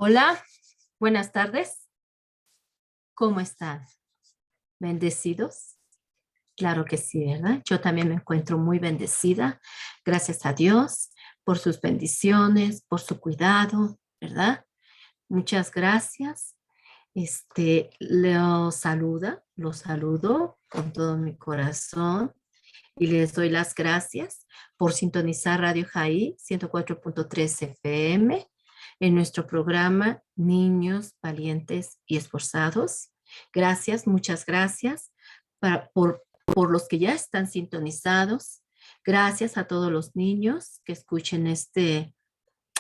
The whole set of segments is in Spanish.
Hola, buenas tardes. ¿Cómo están? ¿Bendecidos? Claro que sí, ¿verdad? Yo también me encuentro muy bendecida. Gracias a Dios por sus bendiciones, por su cuidado, ¿verdad? Muchas gracias. Los saludo con todo mi corazón y les doy las gracias por sintonizar Radio Jaí 104.3 FM en nuestro programa Niños Valientes y Esforzados. Gracias, muchas gracias por los que ya están sintonizados. Gracias a todos los niños que escuchen este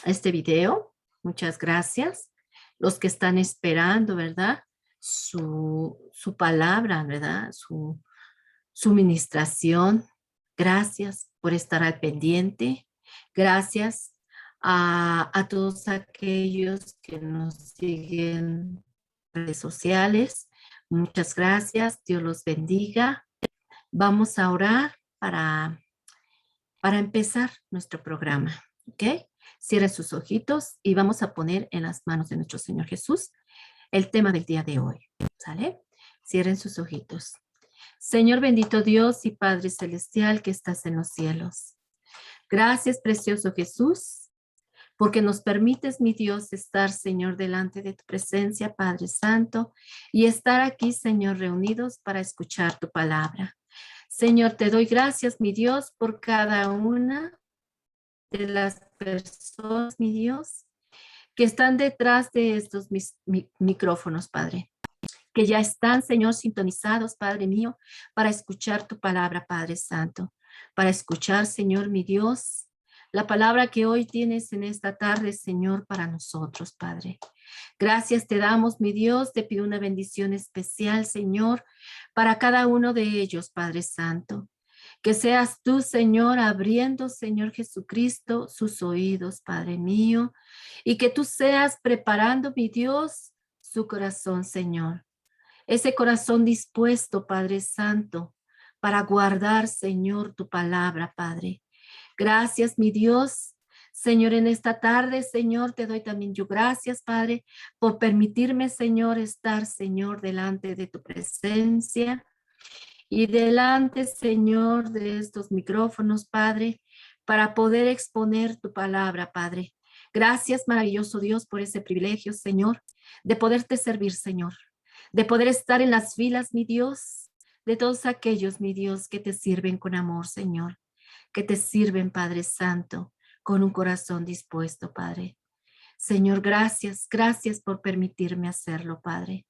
video. Muchas gracias. Los que están esperando, ¿verdad? Su palabra, ¿verdad? Su ministración. Gracias por estar al pendiente. Gracias a todos aquellos que nos siguen en redes sociales. Muchas gracias. Dios los bendiga. Vamos a orar para empezar nuestro programa. ¿Ok? Cierren sus ojitos y vamos a poner en las manos de nuestro Señor Jesús el tema del día de hoy. ¿Sale? Cierren sus ojitos. Señor bendito Dios y Padre Celestial que estás en los cielos. Gracias, precioso Jesús, porque nos permites, mi Dios, estar, Señor, delante de tu presencia, Padre Santo, y estar aquí, Señor, reunidos para escuchar tu palabra. Señor, te doy gracias, mi Dios, por cada una de las personas, mi Dios, que están detrás de estos micrófonos, Padre, que ya están, Señor, sintonizados, Padre mío, para escuchar tu palabra, Padre Santo, para escuchar, Señor, mi Dios, la palabra que hoy tienes en esta tarde, Señor, para nosotros, Padre. Gracias te damos, mi Dios, te pido una bendición especial, Señor, para cada uno de ellos, Padre Santo. Que seas tú, Señor, abriendo, Señor Jesucristo, sus oídos, Padre mío, y que tú seas preparando, mi Dios, su corazón, Señor. Ese corazón dispuesto, Padre Santo, para guardar, Señor, tu palabra, Padre. Gracias, mi Dios. Señor, en esta tarde, Señor, te doy también yo gracias, Padre, por permitirme, Señor, estar, Señor, delante de tu presencia y delante, Señor, de estos micrófonos, Padre, para poder exponer tu palabra, Padre. Gracias, maravilloso Dios, por ese privilegio, Señor, de poderte servir, Señor, de poder estar en las filas, mi Dios, de todos aquellos, mi Dios, que te sirven con amor, Señor, que te sirven, Padre Santo, con un corazón dispuesto, Padre. Señor, gracias, gracias por permitirme hacerlo, Padre.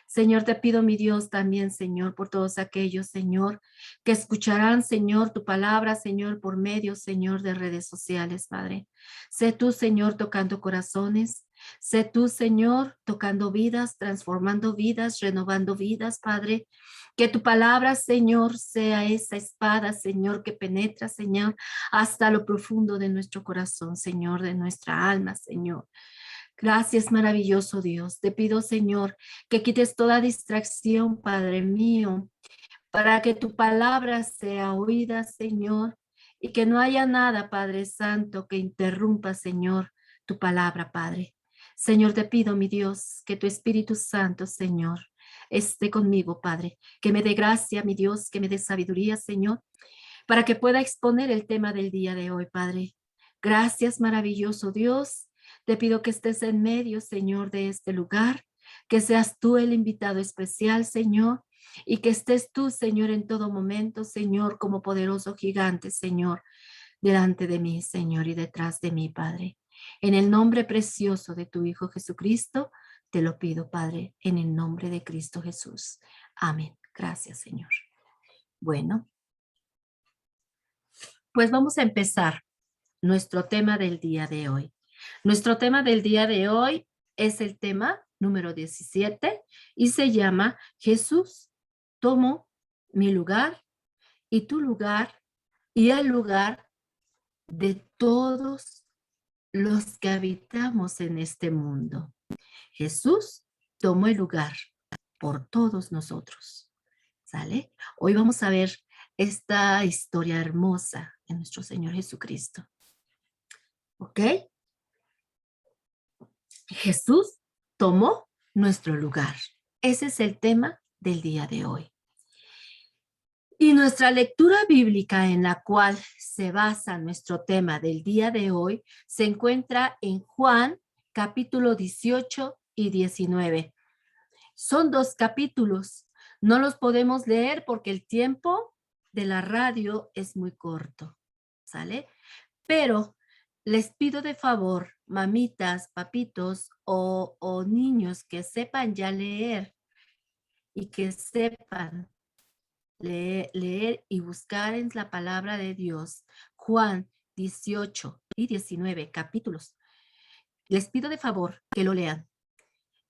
Señor, te pido, mi Dios, también, Señor, por todos aquellos, Señor, que escucharán, Señor, tu palabra, Señor, por medio, Señor, de redes sociales, Padre. Sé tú, Señor, tocando corazones. Sé tú, Señor, tocando vidas, transformando vidas, renovando vidas, Padre. Que tu palabra, Señor, sea esa espada, Señor, que penetra, Señor, hasta lo profundo de nuestro corazón, Señor, de nuestra alma, Señor. Gracias, maravilloso Dios. Te pido, Señor, que quites toda distracción, Padre mío, para que tu palabra sea oída, Señor, y que no haya nada, Padre Santo, que interrumpa, Señor, tu palabra, Padre. Señor, te pido, mi Dios, que tu Espíritu Santo, Señor, esté conmigo, Padre, que me dé gracia, mi Dios, que me dé sabiduría, Señor, para que pueda exponer el tema del día de hoy, Padre. Gracias, maravilloso Dios. Te pido que estés en medio, Señor, de este lugar, que seas tú el invitado especial, Señor, y que estés tú, Señor, en todo momento, Señor, como poderoso gigante, Señor, delante de mí, Señor, y detrás de mí, Padre. En el nombre precioso de tu Hijo Jesucristo, te lo pido, Padre, en el nombre de Cristo Jesús. Amén. Gracias, Señor. Bueno, pues vamos a empezar nuestro tema del día de hoy. Nuestro tema del día de hoy es el tema número 17 y se llama Jesús tomó mi lugar y tu lugar y el lugar de todos los que habitamos en este mundo. Jesús tomó el lugar por todos nosotros. ¿Sale? Hoy vamos a ver esta historia hermosa de nuestro Señor Jesucristo. ¿Ok? Jesús tomó nuestro lugar. Ese es el tema del día de hoy. Y nuestra lectura bíblica en la cual se basa nuestro tema del día de hoy se encuentra en Juan capítulo 18 y 19. Son 2 capítulos. No los podemos leer porque el tiempo de la radio es muy corto, ¿sale? Pero les pido de favor, mamitas, papitos o niños que sepan ya leer y que sepan leer y buscar en la palabra de Dios, Juan 18 y 19 capítulos. Les pido de favor que lo lean.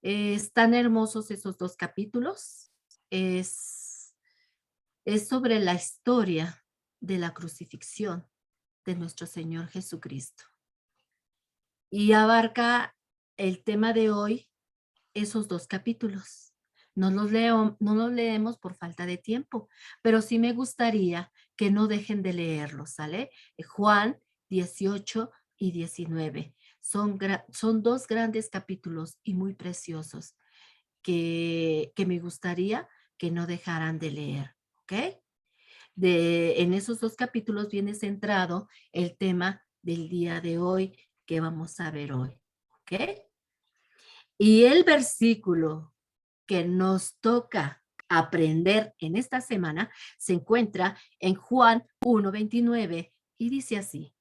Están hermosos esos 2 capítulos. Es sobre la historia de la crucifixión de nuestro Señor Jesucristo. Y abarca el tema de hoy, esos 2 capítulos. No los leemos por falta de tiempo, pero sí me gustaría que no dejen de leerlos, ¿sale? Juan 18 y 19. Son 2 grandes capítulos y muy preciosos que me gustaría que no dejaran de leer, ¿ok? En esos 2 capítulos viene centrado el tema del día de hoy que vamos a ver hoy, ¿ok? Y el versículo que nos toca aprender en esta semana se encuentra en Juan 1:29 y dice así: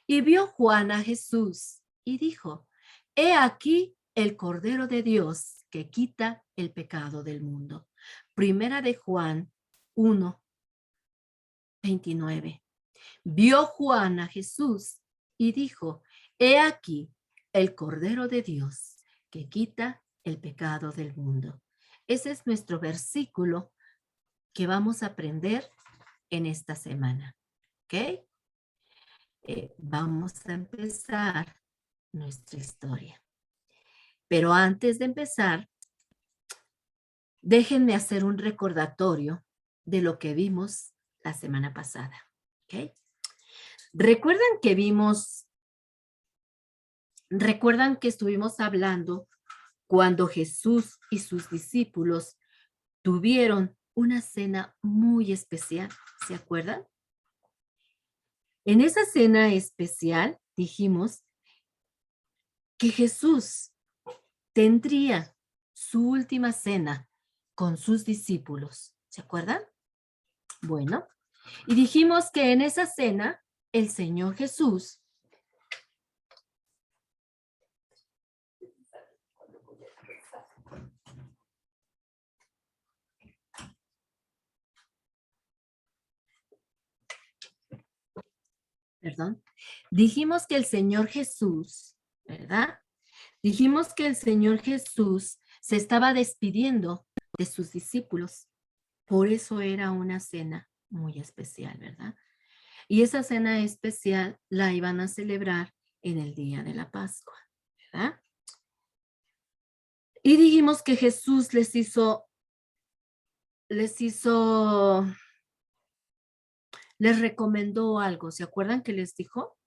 y vio Juan a Jesús y dijo: he aquí el Cordero de Dios que quita el pecado del mundo. Primera de Juan 1:29. Vio Juan a Jesús y dijo: he aquí el Cordero de Dios que quita el pecado del mundo. Ese es nuestro versículo que vamos a aprender en esta semana. ¿Ok? Vamos a empezar nuestra historia. Pero antes de empezar, déjenme hacer un recordatorio de lo que vimos la semana pasada. ¿Ok? ¿Recuerdan que estuvimos hablando cuando Jesús y sus discípulos tuvieron una cena muy especial? ¿Se acuerdan? En esa cena especial dijimos que Jesús tendría su última cena con sus discípulos. ¿Se acuerdan? Bueno, y dijimos que en esa cena el Señor Jesús dijimos que el Señor Jesús, ¿verdad? Dijimos que el Señor Jesús se estaba despidiendo de sus discípulos. Por eso era una cena muy especial, ¿verdad? Y esa cena especial la iban a celebrar en el día de la Pascua, ¿verdad? Y dijimos que Jesús les recomendó algo. ¿Se acuerdan que les dijo?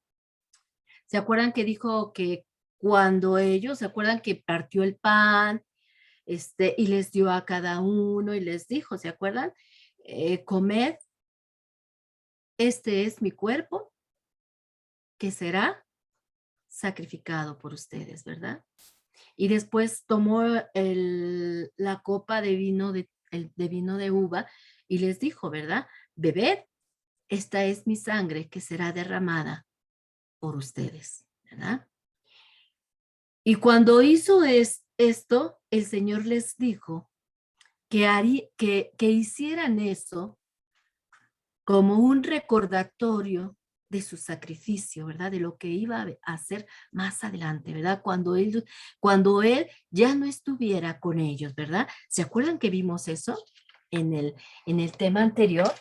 ¿Se acuerdan que dijo que cuando ellos, se acuerdan que partió el pan, y les dio a cada uno y les dijo, ¿se acuerdan? Comed, este es mi cuerpo que será sacrificado por ustedes, ¿verdad? Y después tomó la copa de vino de vino de uva y les dijo, ¿verdad? Bebed, esta es mi sangre que será derramada por ustedes, ¿verdad? Y cuando hizo esto, el Señor les dijo que hicieran eso como un recordatorio de su sacrificio, ¿verdad? De lo que iba a hacer más adelante, ¿verdad? Cuando él ya no estuviera con ellos, ¿verdad? ¿Se acuerdan que vimos eso en el tema anterior?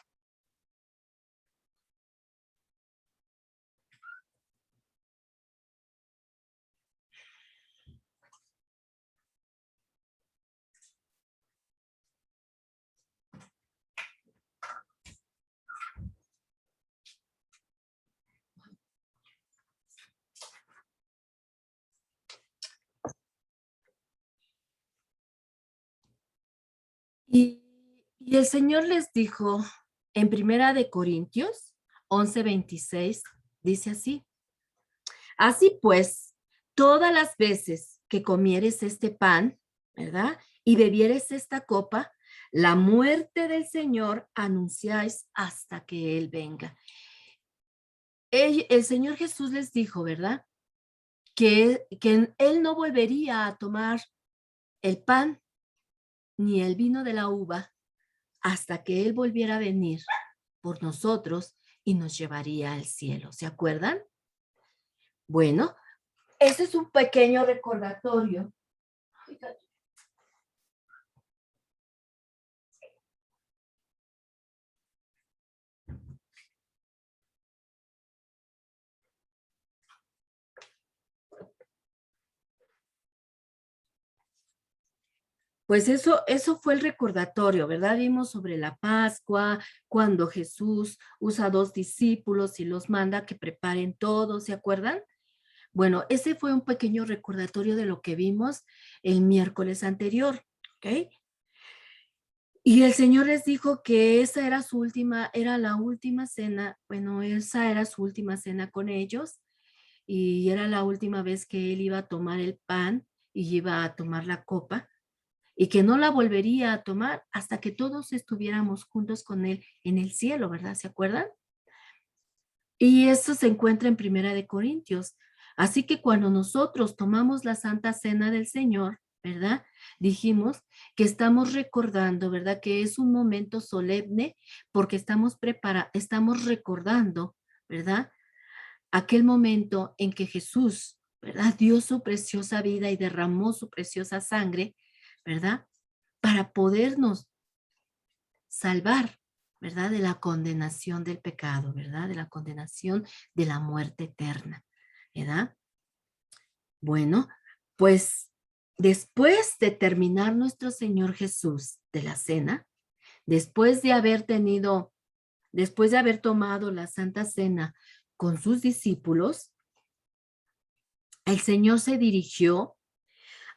Y el Señor les dijo en Primera de Corintios 11:26, dice así: así pues, todas las veces que comieres este pan, ¿verdad? Y bebieres esta copa, la muerte del Señor anunciáis hasta que Él venga. El Señor Jesús les dijo, ¿verdad? Que Él no volvería a tomar el pan ni el vino de la uva hasta que Él volviera a venir por nosotros y nos llevaría al cielo. ¿Se acuerdan? Bueno, ese es un pequeño recordatorio. Pues eso fue el recordatorio, ¿verdad? Vimos sobre la Pascua, cuando Jesús usa 2 discípulos y los manda que preparen todo, ¿se acuerdan? Bueno, ese fue un pequeño recordatorio de lo que vimos el miércoles anterior, ¿ok? Y el Señor les dijo que esa era era la última cena, bueno, esa era su última cena con ellos y era la última vez que Él iba a tomar el pan y iba a tomar la copa y que no la volvería a tomar hasta que todos estuviéramos juntos con Él en el cielo, ¿verdad? ¿Se acuerdan? Y eso se encuentra en Primera de Corintios. Así que cuando nosotros tomamos la Santa Cena del Señor, ¿verdad? Dijimos que estamos recordando, ¿verdad? Que es un momento solemne porque estamos recordando, ¿verdad? Aquel momento en que Jesús, ¿verdad? Dio su preciosa vida y derramó su preciosa sangre, ¿verdad? Para podernos salvar, ¿verdad? De la condenación del pecado, ¿verdad? De la condenación de la muerte eterna, ¿verdad? Bueno, pues después de terminar nuestro Señor Jesús de la cena, después de después de haber tomado la Santa Cena con sus discípulos, el Señor se dirigió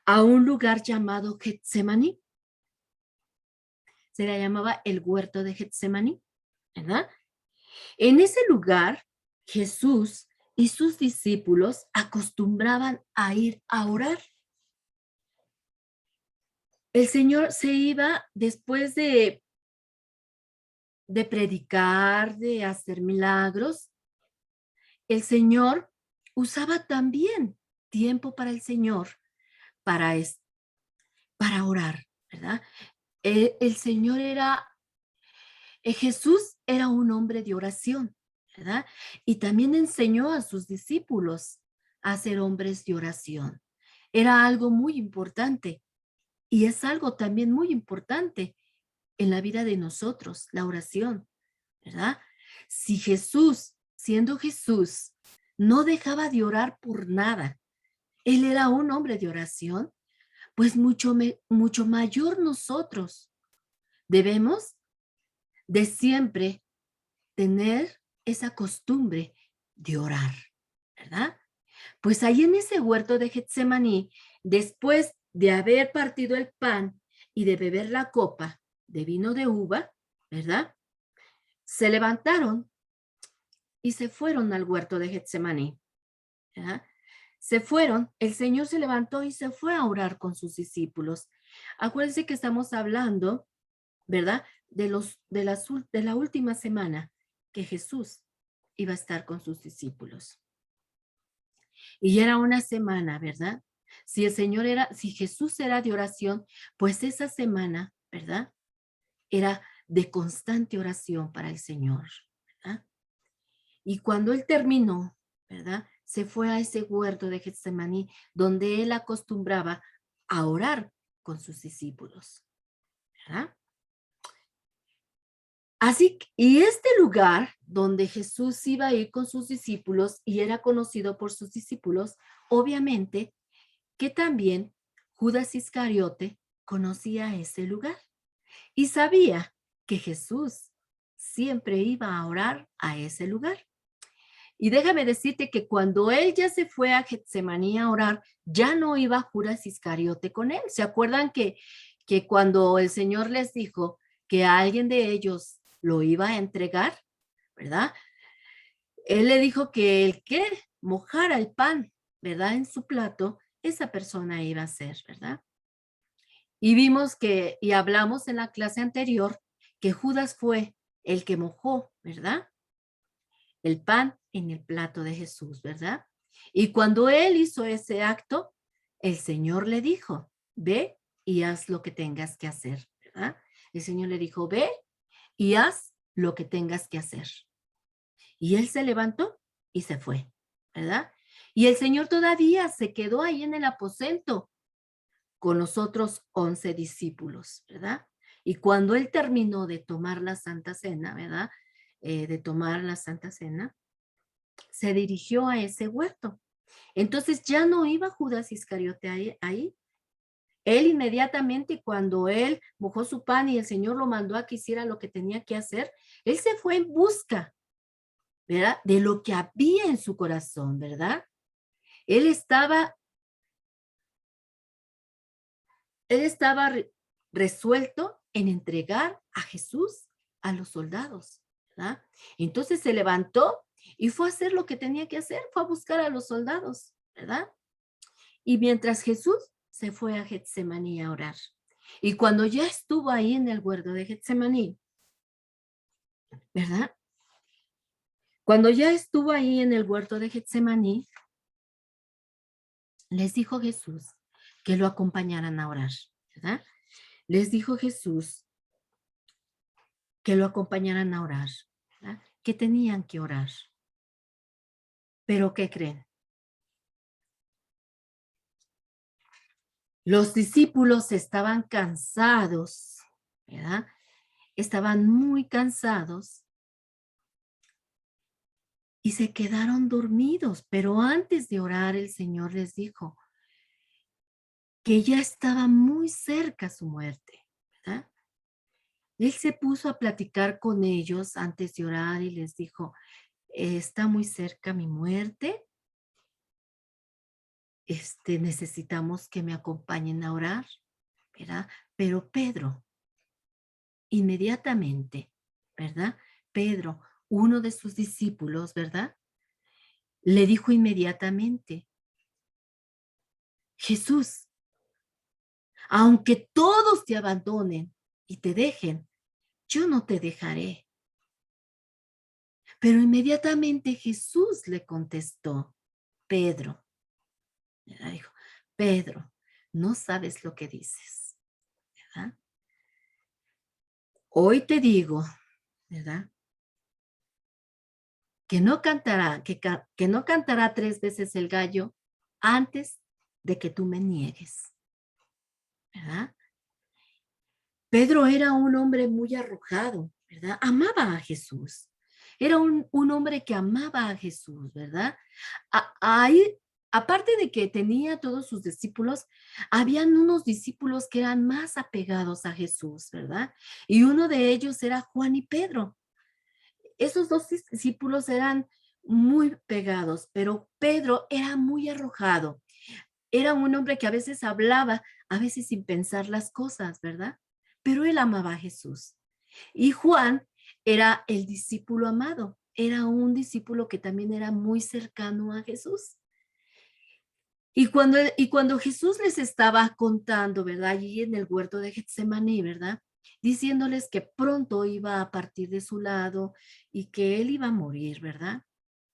a un lugar llamado Getsemaní. Se le llamaba el huerto de Getsemaní, ¿verdad? En ese lugar, Jesús y sus discípulos acostumbraban a ir a orar. El Señor se iba después de predicar, de hacer milagros. El Señor usaba también tiempo para el Señor, para, para orar, ¿verdad? El Señor Jesús era un hombre de oración, ¿verdad? Y también enseñó a sus discípulos a ser hombres de oración. Era algo muy importante y es algo también muy importante en la vida de nosotros, la oración, ¿verdad? Si Jesús, siendo Jesús, no dejaba de orar por nada, él era un hombre de oración, pues mucho mayor nosotros debemos de siempre tener esa costumbre de orar, ¿verdad? Pues ahí en ese huerto de Getsemaní, después de haber partido el pan y de beber la copa de vino de uva, ¿verdad? Se levantaron y se fueron al huerto de Getsemaní, ¿verdad? Se fueron, el Señor se levantó y se fue a orar con sus discípulos. Acuérdense que estamos hablando, ¿verdad? De la última semana que Jesús iba a estar con sus discípulos. Y era una semana, ¿verdad? Si Jesús era de oración, pues esa semana, ¿verdad? Era de constante oración para el Señor, ¿verdad? Y cuando él terminó, ¿verdad? Se fue a ese huerto de Getsemaní, donde él acostumbraba a orar con sus discípulos, ¿verdad? Así, y este lugar donde Jesús iba a ir con sus discípulos y era conocido por sus discípulos, obviamente que también Judas Iscariote conocía ese lugar y sabía que Jesús siempre iba a orar a ese lugar. Y déjame decirte que cuando él ya se fue a Getsemaní a orar, ya no iba Judas Iscariote con él. ¿Se acuerdan que cuando el Señor les dijo que alguien de ellos lo iba a entregar, ¿verdad? Él le dijo que el que mojara el pan, ¿verdad? En su plato, esa persona iba a ser, ¿verdad? Y vimos que, y hablamos en la clase anterior, que Judas fue el que mojó, ¿verdad? El pan en el plato de Jesús, ¿verdad? Y cuando él hizo ese acto, el Señor le dijo, ve y haz lo que tengas que hacer, ¿verdad? El Señor le dijo, ve y haz lo que tengas que hacer. Y él se levantó y se fue, ¿verdad? Y el Señor todavía se quedó ahí en el aposento con los otros 11 discípulos, ¿verdad? Y cuando él terminó de tomar la Santa Cena, ¿verdad? De tomar la Santa Cena, se dirigió a ese huerto. Entonces ya no iba Judas Iscariote ahí. Él inmediatamente, cuando él mojó su pan y el Señor lo mandó a que hiciera lo que tenía que hacer, él se fue en busca, ¿verdad? De lo que había en su corazón, ¿verdad? Él estaba resuelto en entregar a Jesús a los soldados, ¿verdad? Entonces se levantó y fue a hacer lo que tenía que hacer, fue a buscar a los soldados, ¿verdad? Y mientras Jesús se fue a Getsemaní a orar. Y cuando ya estuvo ahí en el huerto de Getsemaní, ¿verdad? Cuando ya estuvo ahí en el huerto de Getsemaní, les dijo Jesús que lo acompañaran a orar, ¿verdad? Les dijo Jesús que lo acompañaran a orar, ¿verdad? Que tenían que orar. Pero ¿qué creen? Los discípulos estaban cansados, ¿verdad? Estaban muy cansados y se quedaron dormidos. Pero antes de orar, el Señor les dijo que ya estaba muy cerca su muerte, ¿verdad? Él se puso a platicar con ellos antes de orar y les dijo, está muy cerca mi muerte, necesitamos que me acompañen a orar, ¿verdad? Pero Pedro, inmediatamente, ¿verdad? Pedro, uno de sus discípulos, ¿verdad? Le dijo inmediatamente, Jesús, aunque todos te abandonen y te dejen, yo no te dejaré. Pero inmediatamente Jesús le contestó, Pedro, ¿verdad? Dijo, Pedro, no sabes lo que dices, ¿verdad? Hoy te digo, ¿verdad? Que no cantará 3 veces el gallo antes de que tú me niegues, ¿verdad? Pedro era un hombre muy arrojado, ¿verdad? Amaba a Jesús. Era un hombre que amaba a Jesús, ¿verdad? Ahí, aparte de que tenía todos sus discípulos, habían unos discípulos que eran más apegados a Jesús, ¿verdad? Y uno de ellos era Juan y Pedro. Esos dos discípulos eran muy pegados, pero Pedro era muy arrojado. Era un hombre que a veces hablaba, a veces sin pensar las cosas, ¿verdad? Pero él amaba a Jesús. Y Juan era el discípulo amado, era un discípulo que también era muy cercano a Jesús. Y cuando Jesús les estaba contando, ¿verdad? Allí en el huerto de Getsemaní, ¿verdad? Diciéndoles que pronto iba a partir de su lado y que él iba a morir, ¿verdad?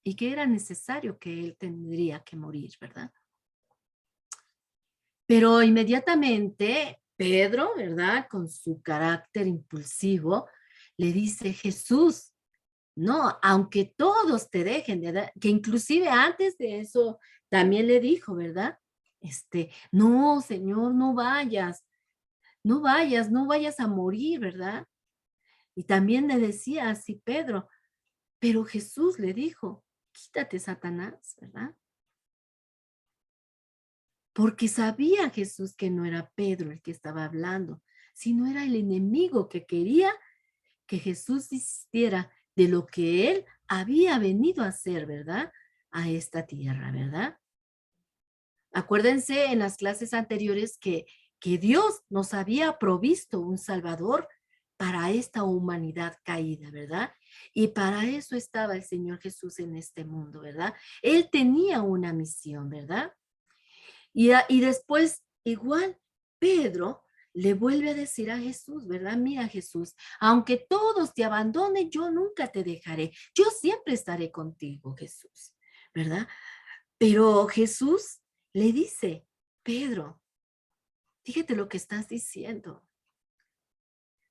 Y que era necesario que él tendría que morir, ¿verdad? Pero inmediatamente Pedro, ¿verdad? Con su carácter impulsivo, le dice, Jesús, no, aunque todos te dejen, ¿verdad? Que inclusive antes de eso también le dijo, ¿verdad? No, Señor, no vayas, no vayas, no vayas a morir, ¿verdad? Y también le decía así Pedro, pero Jesús le dijo, quítate, Satanás, ¿verdad? Porque sabía Jesús que no era Pedro el que estaba hablando, sino era el enemigo que quería que Jesús desistiera de lo que él había venido a hacer, ¿verdad? A esta tierra, ¿verdad? Acuérdense en las clases anteriores que Dios nos había provisto un Salvador para esta humanidad caída, ¿verdad? Y para eso estaba el Señor Jesús en este mundo, ¿verdad? Él tenía una misión, ¿verdad? Y después, igual, Pedro le vuelve a decir a Jesús, ¿verdad? Mira, Jesús, aunque todos te abandonen, yo nunca te dejaré. Yo siempre estaré contigo, Jesús, ¿verdad? Pero Jesús le dice, Pedro, fíjate lo que estás diciendo,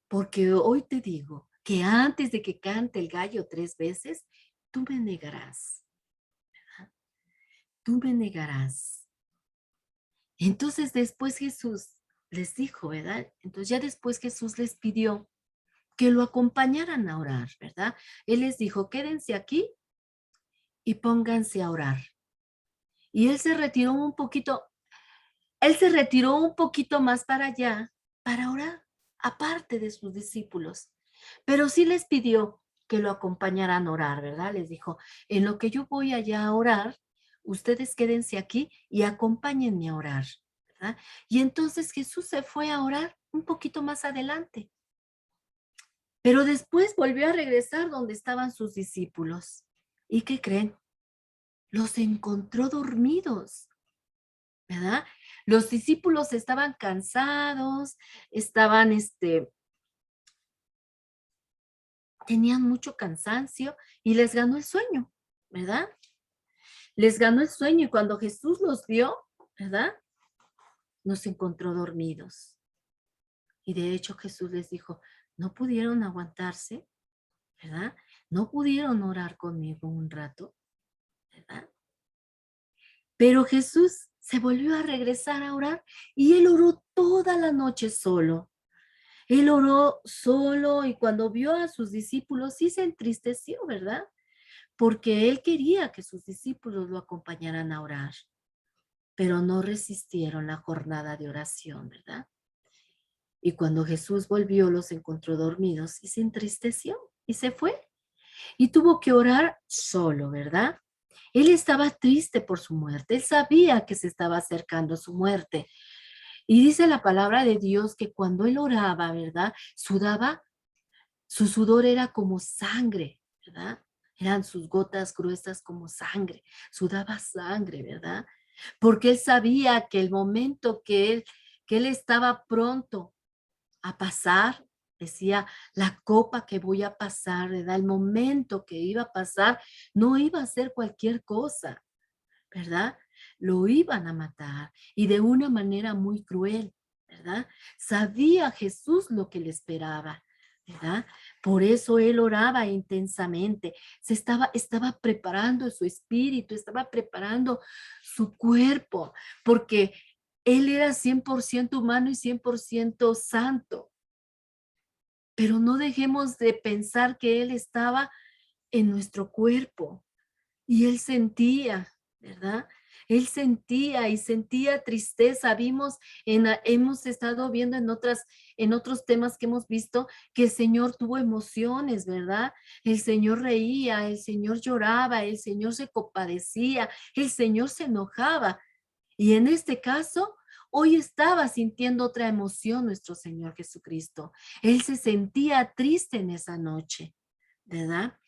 porque hoy te digo que antes de que cante el gallo 3 veces, tú me negarás, tú me negarás. Entonces después Jesús les dijo, ¿verdad? Entonces ya después Jesús les pidió que lo acompañaran a orar, ¿verdad? Él les dijo, quédense aquí y pónganse a orar. Y él se retiró un poquito más para allá para orar, aparte de sus discípulos. Pero sí les pidió que lo acompañaran a orar, ¿verdad? Les dijo, en lo que yo voy allá a orar, ustedes quédense aquí y acompáñenme a orar, ¿verdad? Y entonces Jesús se fue a orar un poquito más adelante. Pero después volvió a regresar donde estaban sus discípulos. ¿Y qué creen? Los encontró dormidos, ¿verdad? Los discípulos estaban cansados, estaban, tenían mucho cansancio y les ganó el sueño, ¿verdad? Les ganó el sueño y cuando Jesús los vio, ¿verdad? Nos encontró dormidos. Y de hecho Jesús les dijo, no pudieron aguantarse, ¿verdad? No pudieron orar conmigo un rato, ¿verdad? Pero Jesús se volvió a regresar a orar y él oró toda la noche solo. Él oró solo y cuando vio a sus discípulos sí se entristeció, ¿verdad? Porque él quería que sus discípulos lo acompañaran a orar, pero no resistieron la jornada de oración, ¿verdad? Y cuando Jesús volvió, los encontró dormidos y se entristeció y se fue. Y tuvo que orar solo, ¿verdad? Él estaba triste por su muerte, él sabía que se estaba acercando su muerte. Y dice la palabra de Dios que cuando él oraba, ¿verdad? Sudaba, su sudor era como sangre, ¿verdad? Eran sus gotas gruesas como sangre, sudaba sangre, ¿verdad? Porque él sabía que el momento que él estaba pronto a pasar, decía, la copa que voy a pasar, ¿verdad? El momento que iba a pasar no iba a ser cualquier cosa, ¿verdad? Lo iban a matar y de una manera muy cruel, ¿verdad? Sabía Jesús lo que le esperaba, ¿verdad? Por eso él oraba intensamente, estaba preparando su espíritu, estaba preparando su cuerpo, porque él era 100% humano y 100% santo. Pero no dejemos de pensar que él estaba en nuestro cuerpo y él sentía, ¿verdad? Él sentía y sentía tristeza. Hemos estado viendo en otros temas que hemos visto que el Señor tuvo emociones, ¿verdad? El Señor reía, el Señor lloraba, el Señor se compadecía, el Señor se enojaba. Y en este caso, hoy estaba sintiendo otra emoción nuestro Señor Jesucristo. Él se sentía triste en esa noche, ¿verdad?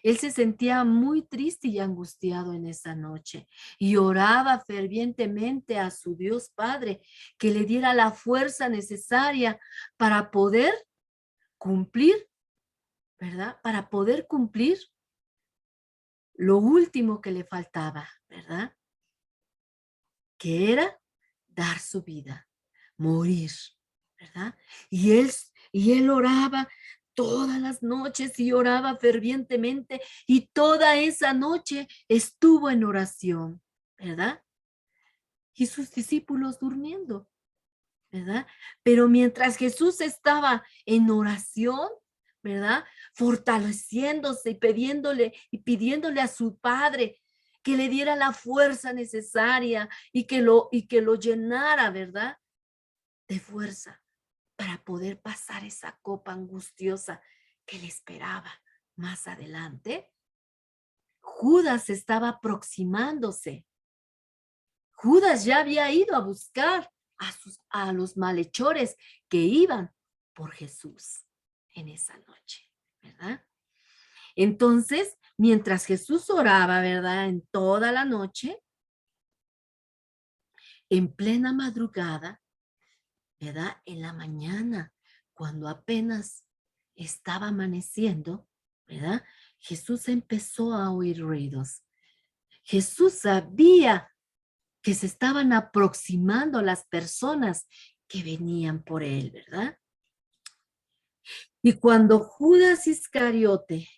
Él se sentía muy triste y angustiado en esa noche y oraba fervientemente a su Dios Padre que le diera la fuerza necesaria para poder cumplir, ¿verdad? Para poder cumplir lo último que le faltaba, ¿verdad? Que era dar su vida, morir, ¿verdad? Y él oraba todas las noches y oraba fervientemente y toda esa noche estuvo en oración, ¿verdad? Y sus discípulos durmiendo, ¿verdad? Pero mientras Jesús estaba en oración, ¿verdad? Fortaleciéndose y pidiéndole a su Padre que le diera la fuerza necesaria y que lo llenara, ¿verdad? De fuerza para poder pasar esa copa angustiosa que le esperaba más adelante. Judas estaba aproximándose. Judas ya había ido a buscar a los malhechores que iban por Jesús. en esa noche, ¿verdad? Entonces, mientras Jesús oraba, ¿verdad? En toda la noche, en plena madrugada, ¿verdad? En la mañana, cuando apenas estaba amaneciendo, ¿verdad? Jesús empezó a oír ruidos. Jesús sabía que se estaban aproximando las personas que venían por él, ¿verdad? Y cuando Judas Iscariote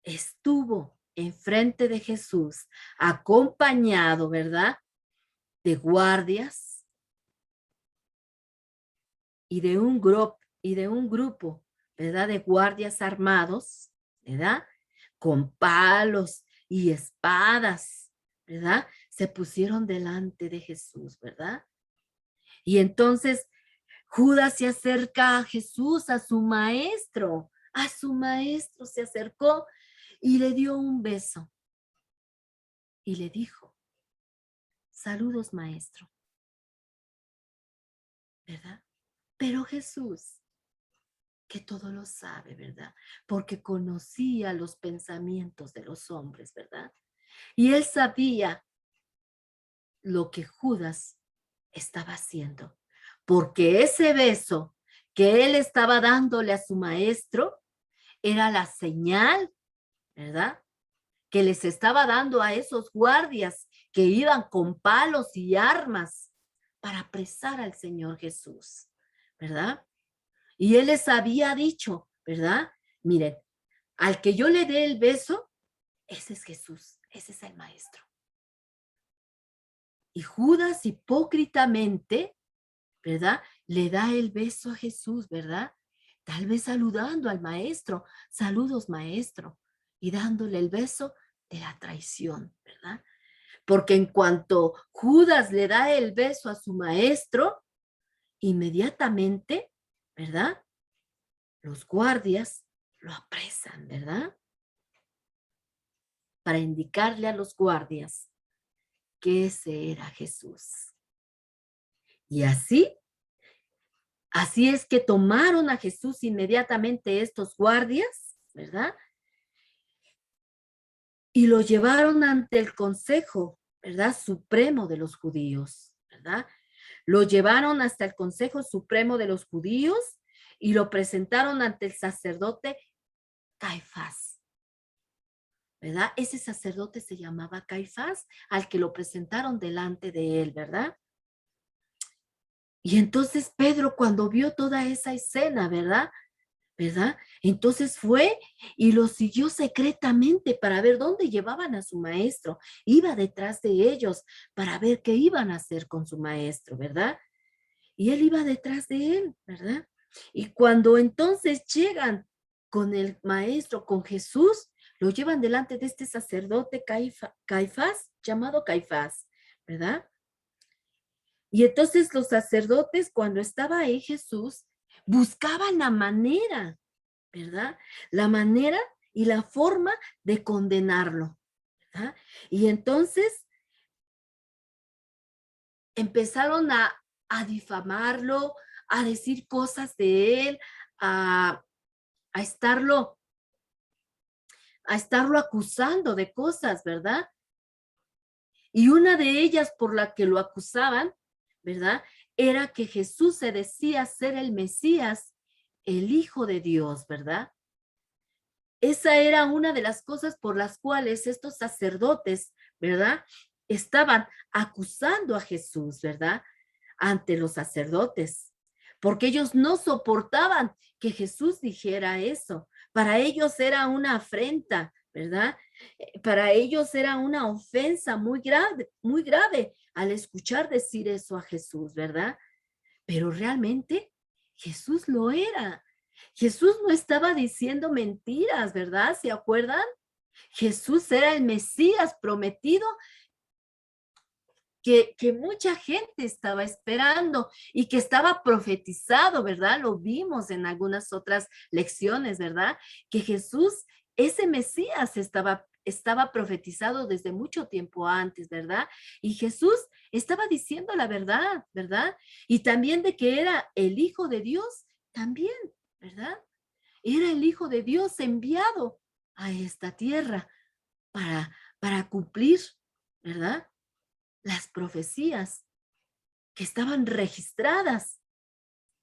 estuvo enfrente de Jesús, acompañado, ¿verdad? De guardias y de un grupo, ¿verdad? De guardias armados, ¿verdad? Con palos y espadas, ¿verdad? Se pusieron delante de Jesús, ¿verdad? Y entonces Judas se acerca a Jesús, a su maestro se acercó y le dio un beso y le dijo, saludos maestro, ¿verdad? Pero Jesús, que todo lo sabe, ¿verdad? Porque conocía los pensamientos de los hombres, ¿verdad? Y él sabía lo que Judas estaba haciendo, porque ese beso que él estaba dándole a su maestro era la señal, ¿verdad? Que les estaba dando a esos guardias que iban con palos y armas para apresar al Señor Jesús, ¿verdad? Y él les había dicho, ¿verdad? Miren, al que yo le dé el beso, ese es Jesús, ese es el maestro. Y Judas hipócritamente, ¿verdad? Le da el beso a Jesús, ¿verdad? Tal vez saludando al maestro, saludos maestro, y dándole el beso de la traición, ¿verdad? Porque en cuanto Judas le da el beso a su maestro, inmediatamente, ¿verdad? Los guardias lo apresan, ¿verdad? Para indicarle a los guardias que ese era Jesús. Y así es que tomaron a Jesús inmediatamente estos guardias, ¿verdad? Y lo llevaron ante el Consejo, ¿verdad? Supremo de los judíos, ¿verdad? Lo llevaron hasta el Consejo Supremo de los Judíos y lo presentaron ante el sacerdote Caifás, ¿verdad? Ese sacerdote se llamaba Caifás, al que lo presentaron delante de él, ¿verdad? Y entonces Pedro, cuando vio toda esa escena, ¿verdad? Entonces fue y lo siguió secretamente para ver dónde llevaban a su maestro. Iba detrás de ellos para ver qué iban a hacer con su maestro, ¿verdad? Y él iba detrás de él, ¿verdad? Y cuando entonces llegan con el maestro, con Jesús, lo llevan delante de este sacerdote Caifás, llamado Caifás, ¿verdad? Y entonces los sacerdotes, cuando estaba ahí Jesús, buscaban la manera, ¿verdad? La manera y la forma de condenarlo, ¿verdad? Y entonces empezaron a difamarlo, a decir cosas de él, a, a estarlo, a estarlo acusando de cosas, ¿verdad? Y una de ellas por la que lo acusaban, ¿verdad? Era que Jesús se decía ser el Mesías, el Hijo de Dios, ¿verdad? Esa era una de las cosas por las cuales estos sacerdotes, ¿verdad? Estaban acusando a Jesús, ¿verdad? Ante los sacerdotes, porque ellos no soportaban que Jesús dijera eso. Para ellos era una afrenta, ¿verdad? Para ellos era una ofensa muy grave al escuchar decir eso a Jesús, ¿verdad? Pero realmente Jesús lo era. Jesús no estaba diciendo mentiras, ¿verdad? ¿Se acuerdan? Jesús era el Mesías prometido que mucha gente estaba esperando y que estaba profetizado, ¿verdad? Lo vimos en algunas otras lecciones, ¿verdad? Que Jesús, ese Mesías estaba profetizado desde mucho tiempo antes, ¿verdad? Y Jesús estaba diciendo la verdad, ¿verdad? Y también de que era el Hijo de Dios, también, ¿verdad? era el Hijo de Dios enviado a esta tierra para cumplir, ¿verdad? Las profecías que estaban registradas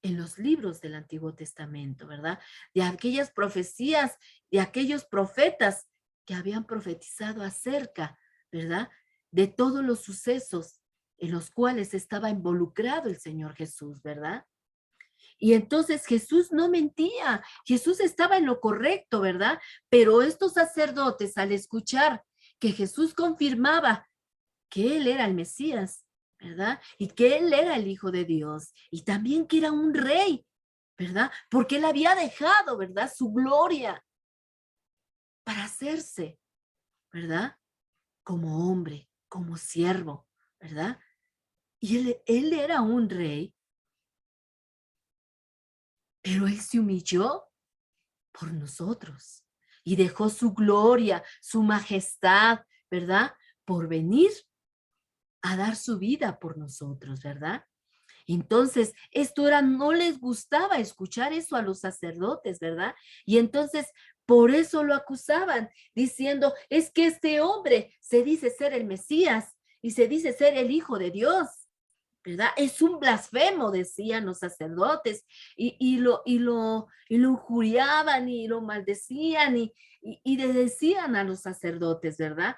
en los libros del Antiguo Testamento, ¿verdad? De aquellas profecías, de aquellos profetas que habían profetizado acerca, ¿verdad? De todos los sucesos en los cuales estaba involucrado el Señor Jesús, ¿verdad? Y entonces Jesús no mentía, Jesús estaba en lo correcto, ¿verdad? Pero estos sacerdotes, al escuchar que Jesús confirmaba que él era el Mesías, ¿verdad? Y que él era el Hijo de Dios, y también que era un rey, ¿verdad? Porque él había dejado, ¿verdad? Su gloria para hacerse, ¿verdad? Como hombre, como siervo, ¿verdad? Y él era un rey, pero él se humilló por nosotros y dejó su gloria, su majestad, ¿verdad? Por venir a dar su vida por nosotros, ¿verdad? Entonces, esto era, no les gustaba escuchar eso a los sacerdotes, ¿verdad? Y entonces, por eso lo acusaban, diciendo, es que este hombre se dice ser el Mesías y se dice ser el Hijo de Dios, ¿verdad? Es un blasfemo, decían los sacerdotes, y lo injuriaban y lo maldecían y le decían a los sacerdotes, ¿verdad?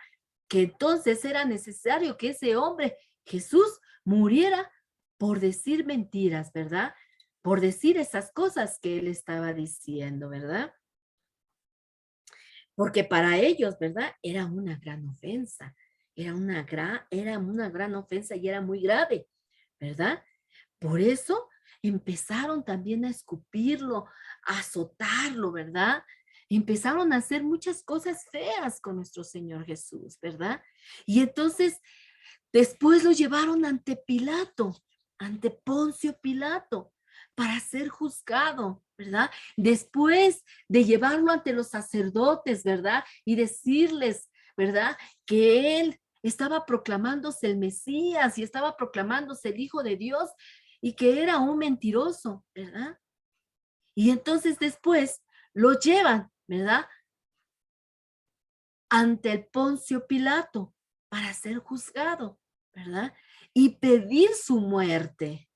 Que entonces era necesario que ese hombre, Jesús, muriera por decir mentiras, ¿verdad? Por decir esas cosas que él estaba diciendo, ¿verdad? Porque para ellos, ¿verdad? Era una gran ofensa, era una gran ofensa y era muy grave, ¿verdad? Por eso empezaron también a escupirlo, a azotarlo, ¿verdad? Empezaron a hacer muchas cosas feas con nuestro Señor Jesús, ¿verdad? Y entonces después lo llevaron ante Pilato, ante Poncio Pilato, para ser juzgado, ¿verdad? Después de llevarlo ante los sacerdotes, ¿verdad? Y decirles, ¿verdad? Que él estaba proclamándose el Mesías y estaba proclamándose el Hijo de Dios y que era un mentiroso, ¿verdad? Y entonces después lo llevan, ¿verdad? Ante el Poncio Pilato para ser juzgado, ¿verdad? Y pedir su muerte.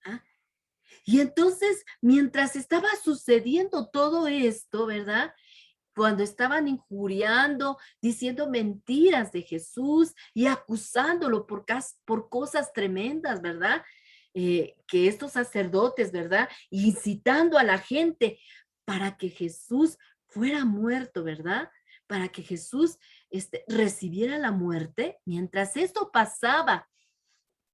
¿Ah? Y entonces, mientras estaba sucediendo todo esto, ¿verdad? Cuando estaban injuriando, diciendo mentiras de Jesús y acusándolo por cosas tremendas, ¿verdad? Que estos sacerdotes, ¿verdad? Incitando a la gente para que Jesús fuera muerto, ¿verdad? Para que Jesús recibiera la muerte. Mientras esto pasaba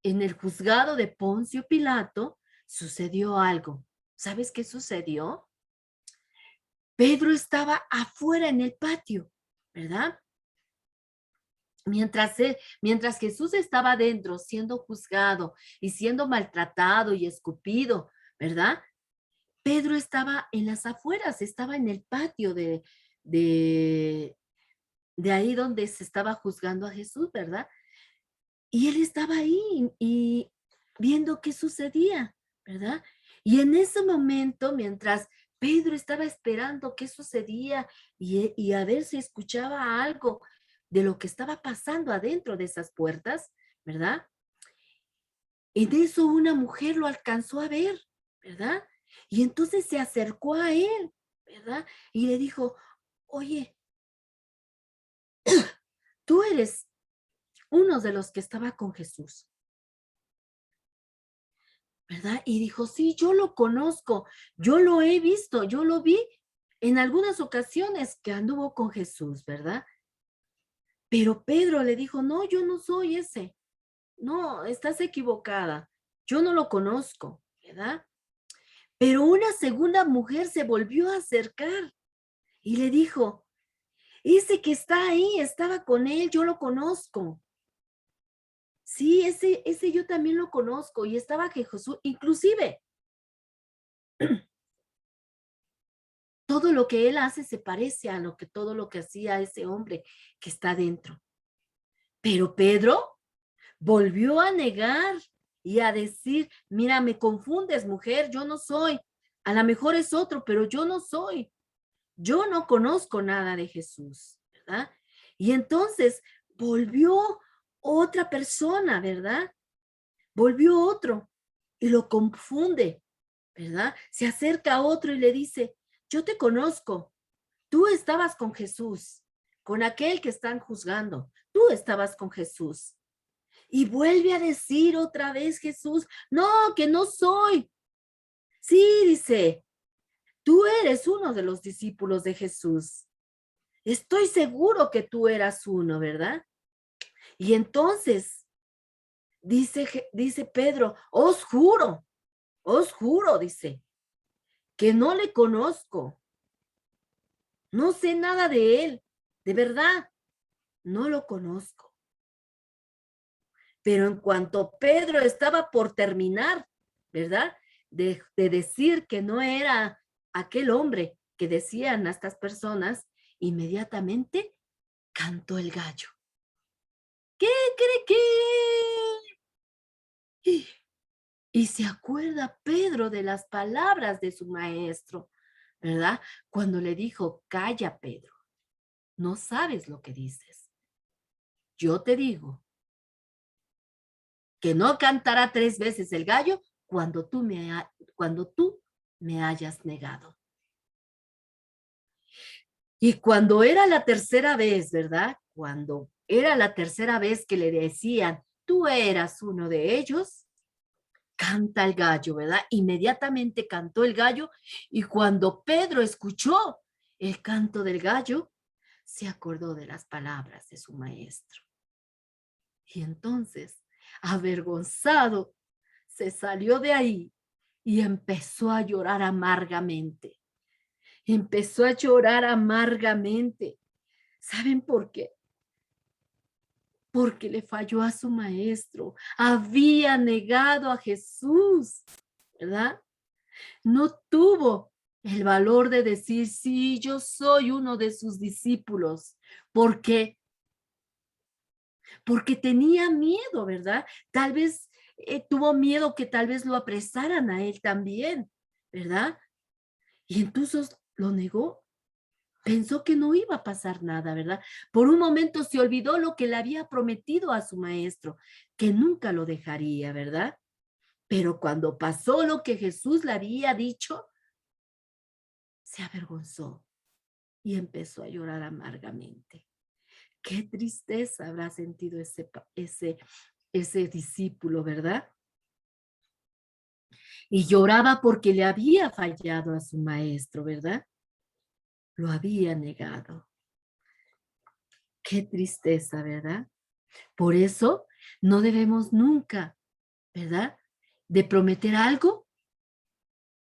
en el juzgado de Poncio Pilato, sucedió algo. ¿Sabes qué sucedió? Pedro estaba afuera en el patio, ¿verdad? Mientras Jesús estaba adentro siendo juzgado y siendo maltratado y escupido, ¿verdad? Pedro estaba en las afueras, estaba en el patio de, de ahí donde se estaba juzgando a Jesús, ¿verdad? Y él estaba ahí y viendo qué sucedía, ¿verdad? Y en ese momento, mientras Pedro estaba esperando qué sucedía y a ver si escuchaba algo de lo que estaba pasando adentro de esas puertas, ¿verdad? En eso una mujer lo alcanzó a ver, ¿verdad? Y entonces se acercó a él, ¿verdad? Y le dijo, oye, tú eres uno de los que estaba con Jesús, ¿verdad? Y dijo, sí, yo lo conozco, yo lo he visto, yo lo vi en algunas ocasiones que anduvo con Jesús, ¿verdad? Pero Pedro le dijo, no, yo no soy ese, no, estás equivocada, yo no lo conozco, ¿verdad? Pero una segunda mujer se volvió a acercar y le dijo, ese que está ahí, estaba con él, yo lo conozco. Sí, ese yo también lo conozco y estaba que Jesús, inclusive todo lo que él hace se parece a todo lo que hacía ese hombre que está dentro. Pero Pedro volvió a negar y a decir, mira, me confundes, mujer, yo no soy. A lo mejor es otro, pero yo no soy. yo no conozco nada de Jesús, ¿verdad? Y entonces volvió otra persona, ¿verdad? Volvió otro y lo confunde, ¿verdad? Se acerca a otro y le dice, yo te conozco, tú estabas con Jesús, con aquel que están juzgando, tú estabas con Jesús. Y vuelve a decir otra vez Jesús, no, que no soy. Sí, dice, tú eres uno de los discípulos de Jesús. Estoy seguro que tú eras uno, ¿verdad? Y entonces dice Pedro, os juro, dice, que no le conozco. No sé nada de él, de verdad, no lo conozco. Pero en cuanto Pedro estaba por terminar, ¿verdad? De decir que no era aquel hombre que decían a estas personas, inmediatamente cantó el gallo. ¿Qué cree que? Y se acuerda Pedro de las palabras de su maestro, ¿verdad? Cuando le dijo, calla, Pedro, no sabes lo que dices. Yo te digo que no cantará 3 veces el gallo cuando tú me hayas negado. Y cuando era la tercera vez, ¿verdad? Cuando era la tercera vez que le decían, tú eras uno de ellos, canta el gallo, ¿verdad? Inmediatamente cantó el gallo y cuando Pedro escuchó el canto del gallo, se acordó de las palabras de su maestro. Y entonces, avergonzado, se salió de ahí y empezó a llorar amargamente. Empezó a llorar amargamente. ¿Saben por qué? Porque le falló a su maestro. Había negado a Jesús, ¿verdad? No tuvo el valor de decir, sí, yo soy uno de sus discípulos. ¿Por qué? Porque tenía miedo, ¿verdad? Tal vez tuvo miedo que tal vez lo apresaran a él también, ¿verdad? Y entonces lo negó. Pensó que no iba a pasar nada, ¿verdad? Por un momento se olvidó lo que le había prometido a su maestro, que nunca lo dejaría, ¿verdad? Pero cuando pasó lo que Jesús le había dicho, se avergonzó y empezó a llorar amargamente. Qué tristeza habrá sentido ese discípulo, ¿verdad? Y lloraba porque le había fallado a su maestro, ¿verdad? Lo había negado. Qué tristeza, ¿verdad? Por eso no debemos nunca, ¿verdad? De prometer algo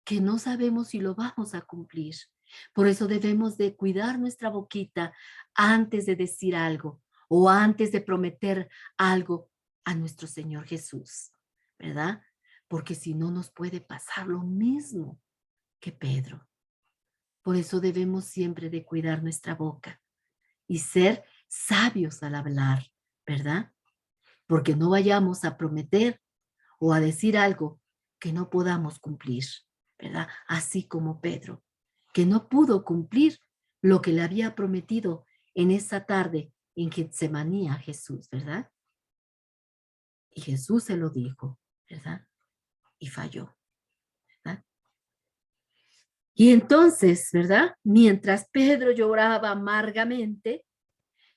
que no sabemos si lo vamos a cumplir. Por eso debemos de cuidar nuestra boquita antes de decir algo o antes de prometer algo a nuestro Señor Jesús, ¿verdad? Porque si no nos puede pasar lo mismo que Pedro. Por eso debemos siempre de cuidar nuestra boca y ser sabios al hablar, ¿verdad? Porque no vayamos a prometer o a decir algo que no podamos cumplir, ¿verdad? Así como Pedro, que no pudo cumplir lo que le había prometido en esa tarde en Getsemaní a Jesús, ¿verdad? Y Jesús se lo dijo, ¿verdad? Y falló, ¿verdad? Y entonces, ¿verdad? Mientras Pedro lloraba amargamente,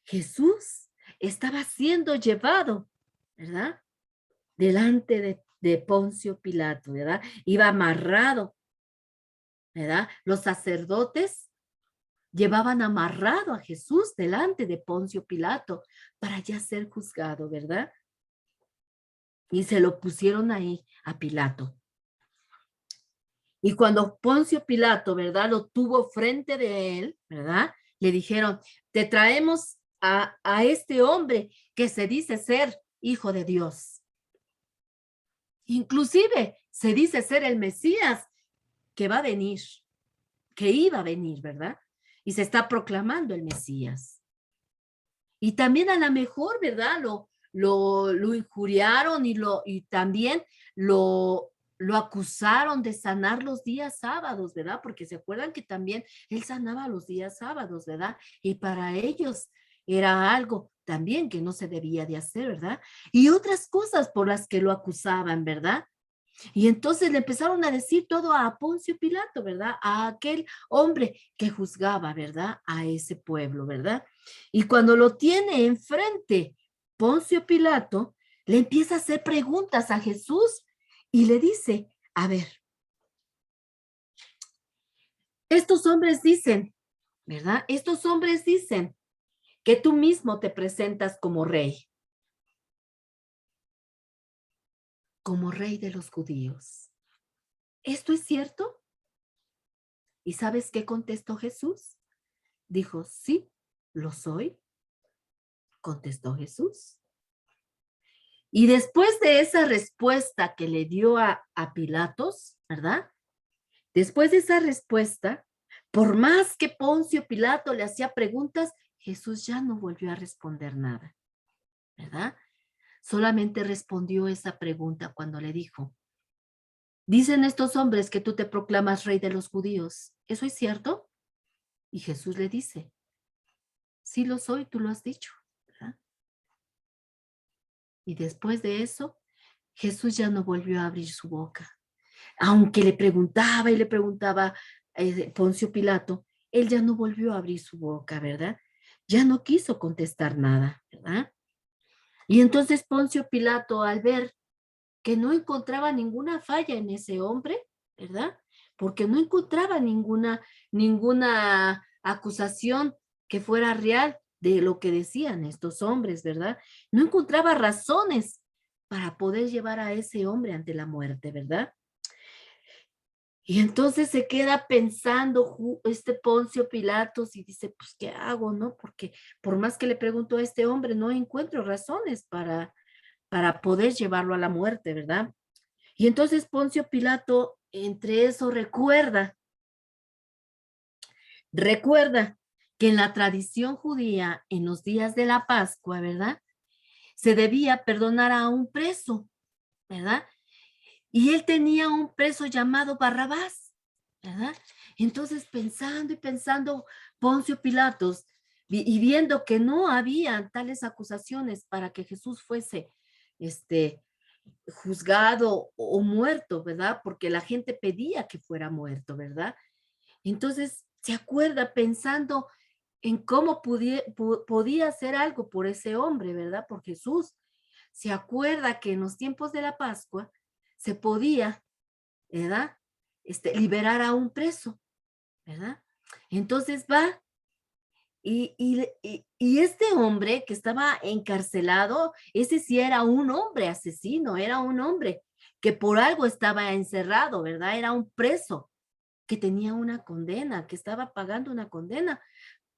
Jesús estaba siendo llevado, ¿verdad? Delante de Poncio Pilato, ¿verdad? Iba amarrado, ¿verdad? Los sacerdotes llevaban amarrado a Jesús delante de Poncio Pilato para ya ser juzgado, ¿verdad? Y se lo pusieron ahí a Pilato. Y cuando Poncio Pilato, ¿verdad? Lo tuvo frente de él, ¿verdad? Le dijeron, te traemos a este hombre que se dice ser hijo de Dios. Inclusive se dice ser el Mesías que va a venir, que iba a venir, ¿verdad? Y se está proclamando el Mesías. Y también a lo mejor, ¿verdad? Lo injuriaron y también lo lo acusaron de sanar los días sábados, ¿verdad? Porque se acuerdan que también él sanaba los días sábados, ¿verdad? Y para ellos era algo también que no se debía de hacer, ¿verdad? Y otras cosas por las que lo acusaban, ¿verdad? Y entonces le empezaron a decir todo a Poncio Pilato, ¿verdad? A aquel hombre que juzgaba, ¿verdad? A ese pueblo, ¿verdad? Y cuando lo tiene enfrente, Poncio Pilato le empieza a hacer preguntas a Jesús y le dice, a ver, estos hombres dicen, ¿verdad? Estos hombres dicen que tú mismo te presentas como rey de los judíos. ¿Esto es cierto? ¿Y sabes qué contestó Jesús? Dijo, sí, lo soy, contestó Jesús. Y después de esa respuesta que le dio a Pilatos, ¿verdad? Después de esa respuesta, por más que Poncio Pilato le hacía preguntas, Jesús ya no volvió a responder nada, ¿verdad? Solamente respondió esa pregunta cuando le dijo, dicen estos hombres que tú te proclamas rey de los judíos. ¿Eso es cierto? Y Jesús le dice, sí lo soy, tú lo has dicho, ¿verdad? Y después de eso, Jesús ya no volvió a abrir su boca. Aunque le preguntaba y le preguntaba Poncio Pilato, él ya no volvió a abrir su boca, ¿verdad? Ya no quiso contestar nada, ¿verdad? Y entonces Poncio Pilato, al ver que no encontraba ninguna falla en ese hombre, ¿verdad? Porque no encontraba ninguna acusación que fuera real de lo que decían estos hombres, ¿verdad? No encontraba razones para poder llevar a ese hombre ante la muerte, ¿verdad? Y entonces se queda pensando este Poncio Pilatos y dice, pues, ¿qué hago, no? Porque por más que le pregunto a este hombre, no encuentro razones para poder llevarlo a la muerte, ¿verdad? Y entonces Poncio Pilato, entre eso, recuerda que en la tradición judía, en los días de la Pascua, ¿verdad? Se debía perdonar a un preso, ¿verdad? Y él tenía un preso llamado Barrabás, ¿verdad? Entonces, pensando y pensando, Poncio Pilatos, y viendo que no había tales acusaciones para que Jesús fuese juzgado o muerto, ¿verdad? Porque la gente pedía que fuera muerto, ¿verdad? Entonces, se acuerda pensando en cómo podía hacer algo por ese hombre, ¿verdad? Por Jesús. Se acuerda que en los tiempos de la Pascua se podía, ¿verdad? Liberar a un preso, ¿verdad? Entonces va y este hombre que estaba encarcelado, ese sí era un hombre asesino, era un hombre que por algo estaba encerrado, ¿verdad? Era un preso que tenía una condena, que estaba pagando una condena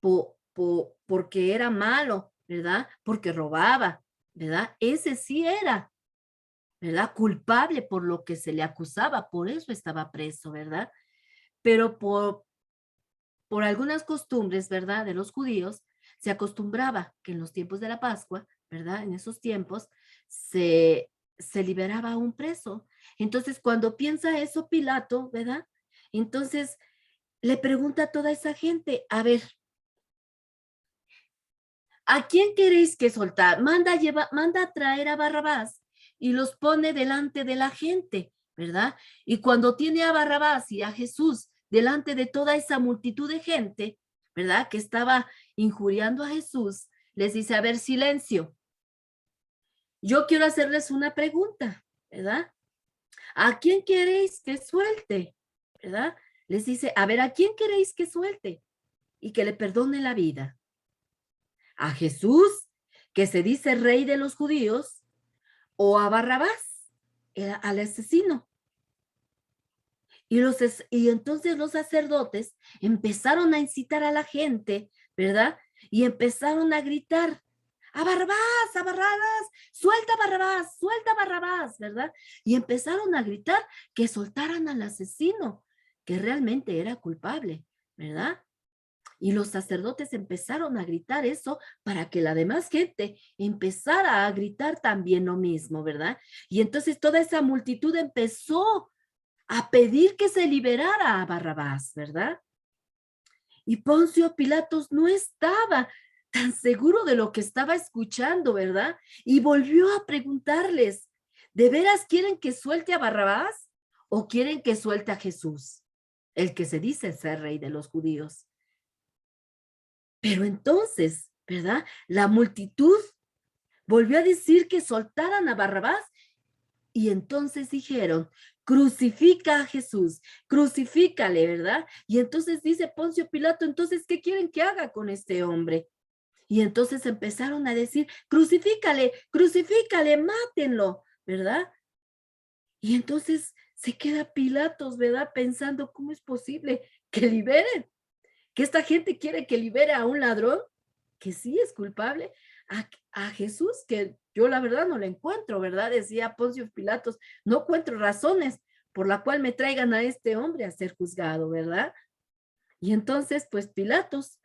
porque era malo, ¿verdad? Porque robaba, ¿verdad? Ese sí era, ¿verdad? Culpable por lo que se le acusaba, por eso estaba preso, ¿verdad? Pero por algunas costumbres, ¿verdad? De los judíos, se acostumbraba que en los tiempos de la Pascua, ¿verdad? En esos tiempos, se liberaba a un preso. Entonces, cuando piensa eso Pilato, ¿verdad? Entonces, le pregunta a toda esa gente, a ver, ¿a quién queréis que soltar? Manda a traer a Barrabás y los pone delante de la gente, ¿verdad? Y cuando tiene a Barrabás y a Jesús delante de toda esa multitud de gente, ¿verdad? Que estaba injuriando a Jesús, les dice, a ver, silencio. Yo quiero hacerles una pregunta, ¿verdad? ¿A quién queréis que suelte? ¿Verdad? Les dice, a ver, ¿a quién queréis que suelte? Y que le perdone la vida. ¿A Jesús, que se dice rey de los judíos, o a Barrabás, al asesino? Y entonces los sacerdotes empezaron a incitar a la gente, ¿verdad? Y empezaron a gritar, a Barrabás, suelta a Barrabás, ¿verdad? Y empezaron a gritar que soltaran al asesino, que realmente era culpable, ¿verdad? Y los sacerdotes empezaron a gritar eso para que la demás gente empezara a gritar también lo mismo, ¿verdad? Y entonces toda esa multitud empezó a pedir que se liberara a Barrabás, ¿verdad? Y Poncio Pilatos no estaba tan seguro de lo que estaba escuchando, ¿verdad? Y volvió a preguntarles, ¿de veras quieren que suelte a Barrabás o quieren que suelte a Jesús, el que se dice ser rey de los judíos? Pero entonces, ¿verdad? La multitud volvió a decir que soltaran a Barrabás y entonces dijeron, crucifica a Jesús, crucifícale, ¿verdad? Y entonces dice Poncio Pilato, entonces, ¿qué quieren que haga con este hombre? Y entonces empezaron a decir, crucifícale, crucifícale, mátenlo, ¿verdad? Y entonces se queda Pilatos, ¿verdad? Pensando, ¿cómo es posible que liberen? Que esta gente quiere que libere a un ladrón que sí es culpable, a Jesús, que yo la verdad no le encuentro, ¿verdad? Decía Poncio Pilatos, no encuentro razones por la cual me traigan a este hombre a ser juzgado, ¿verdad? Y entonces, pues Pilatos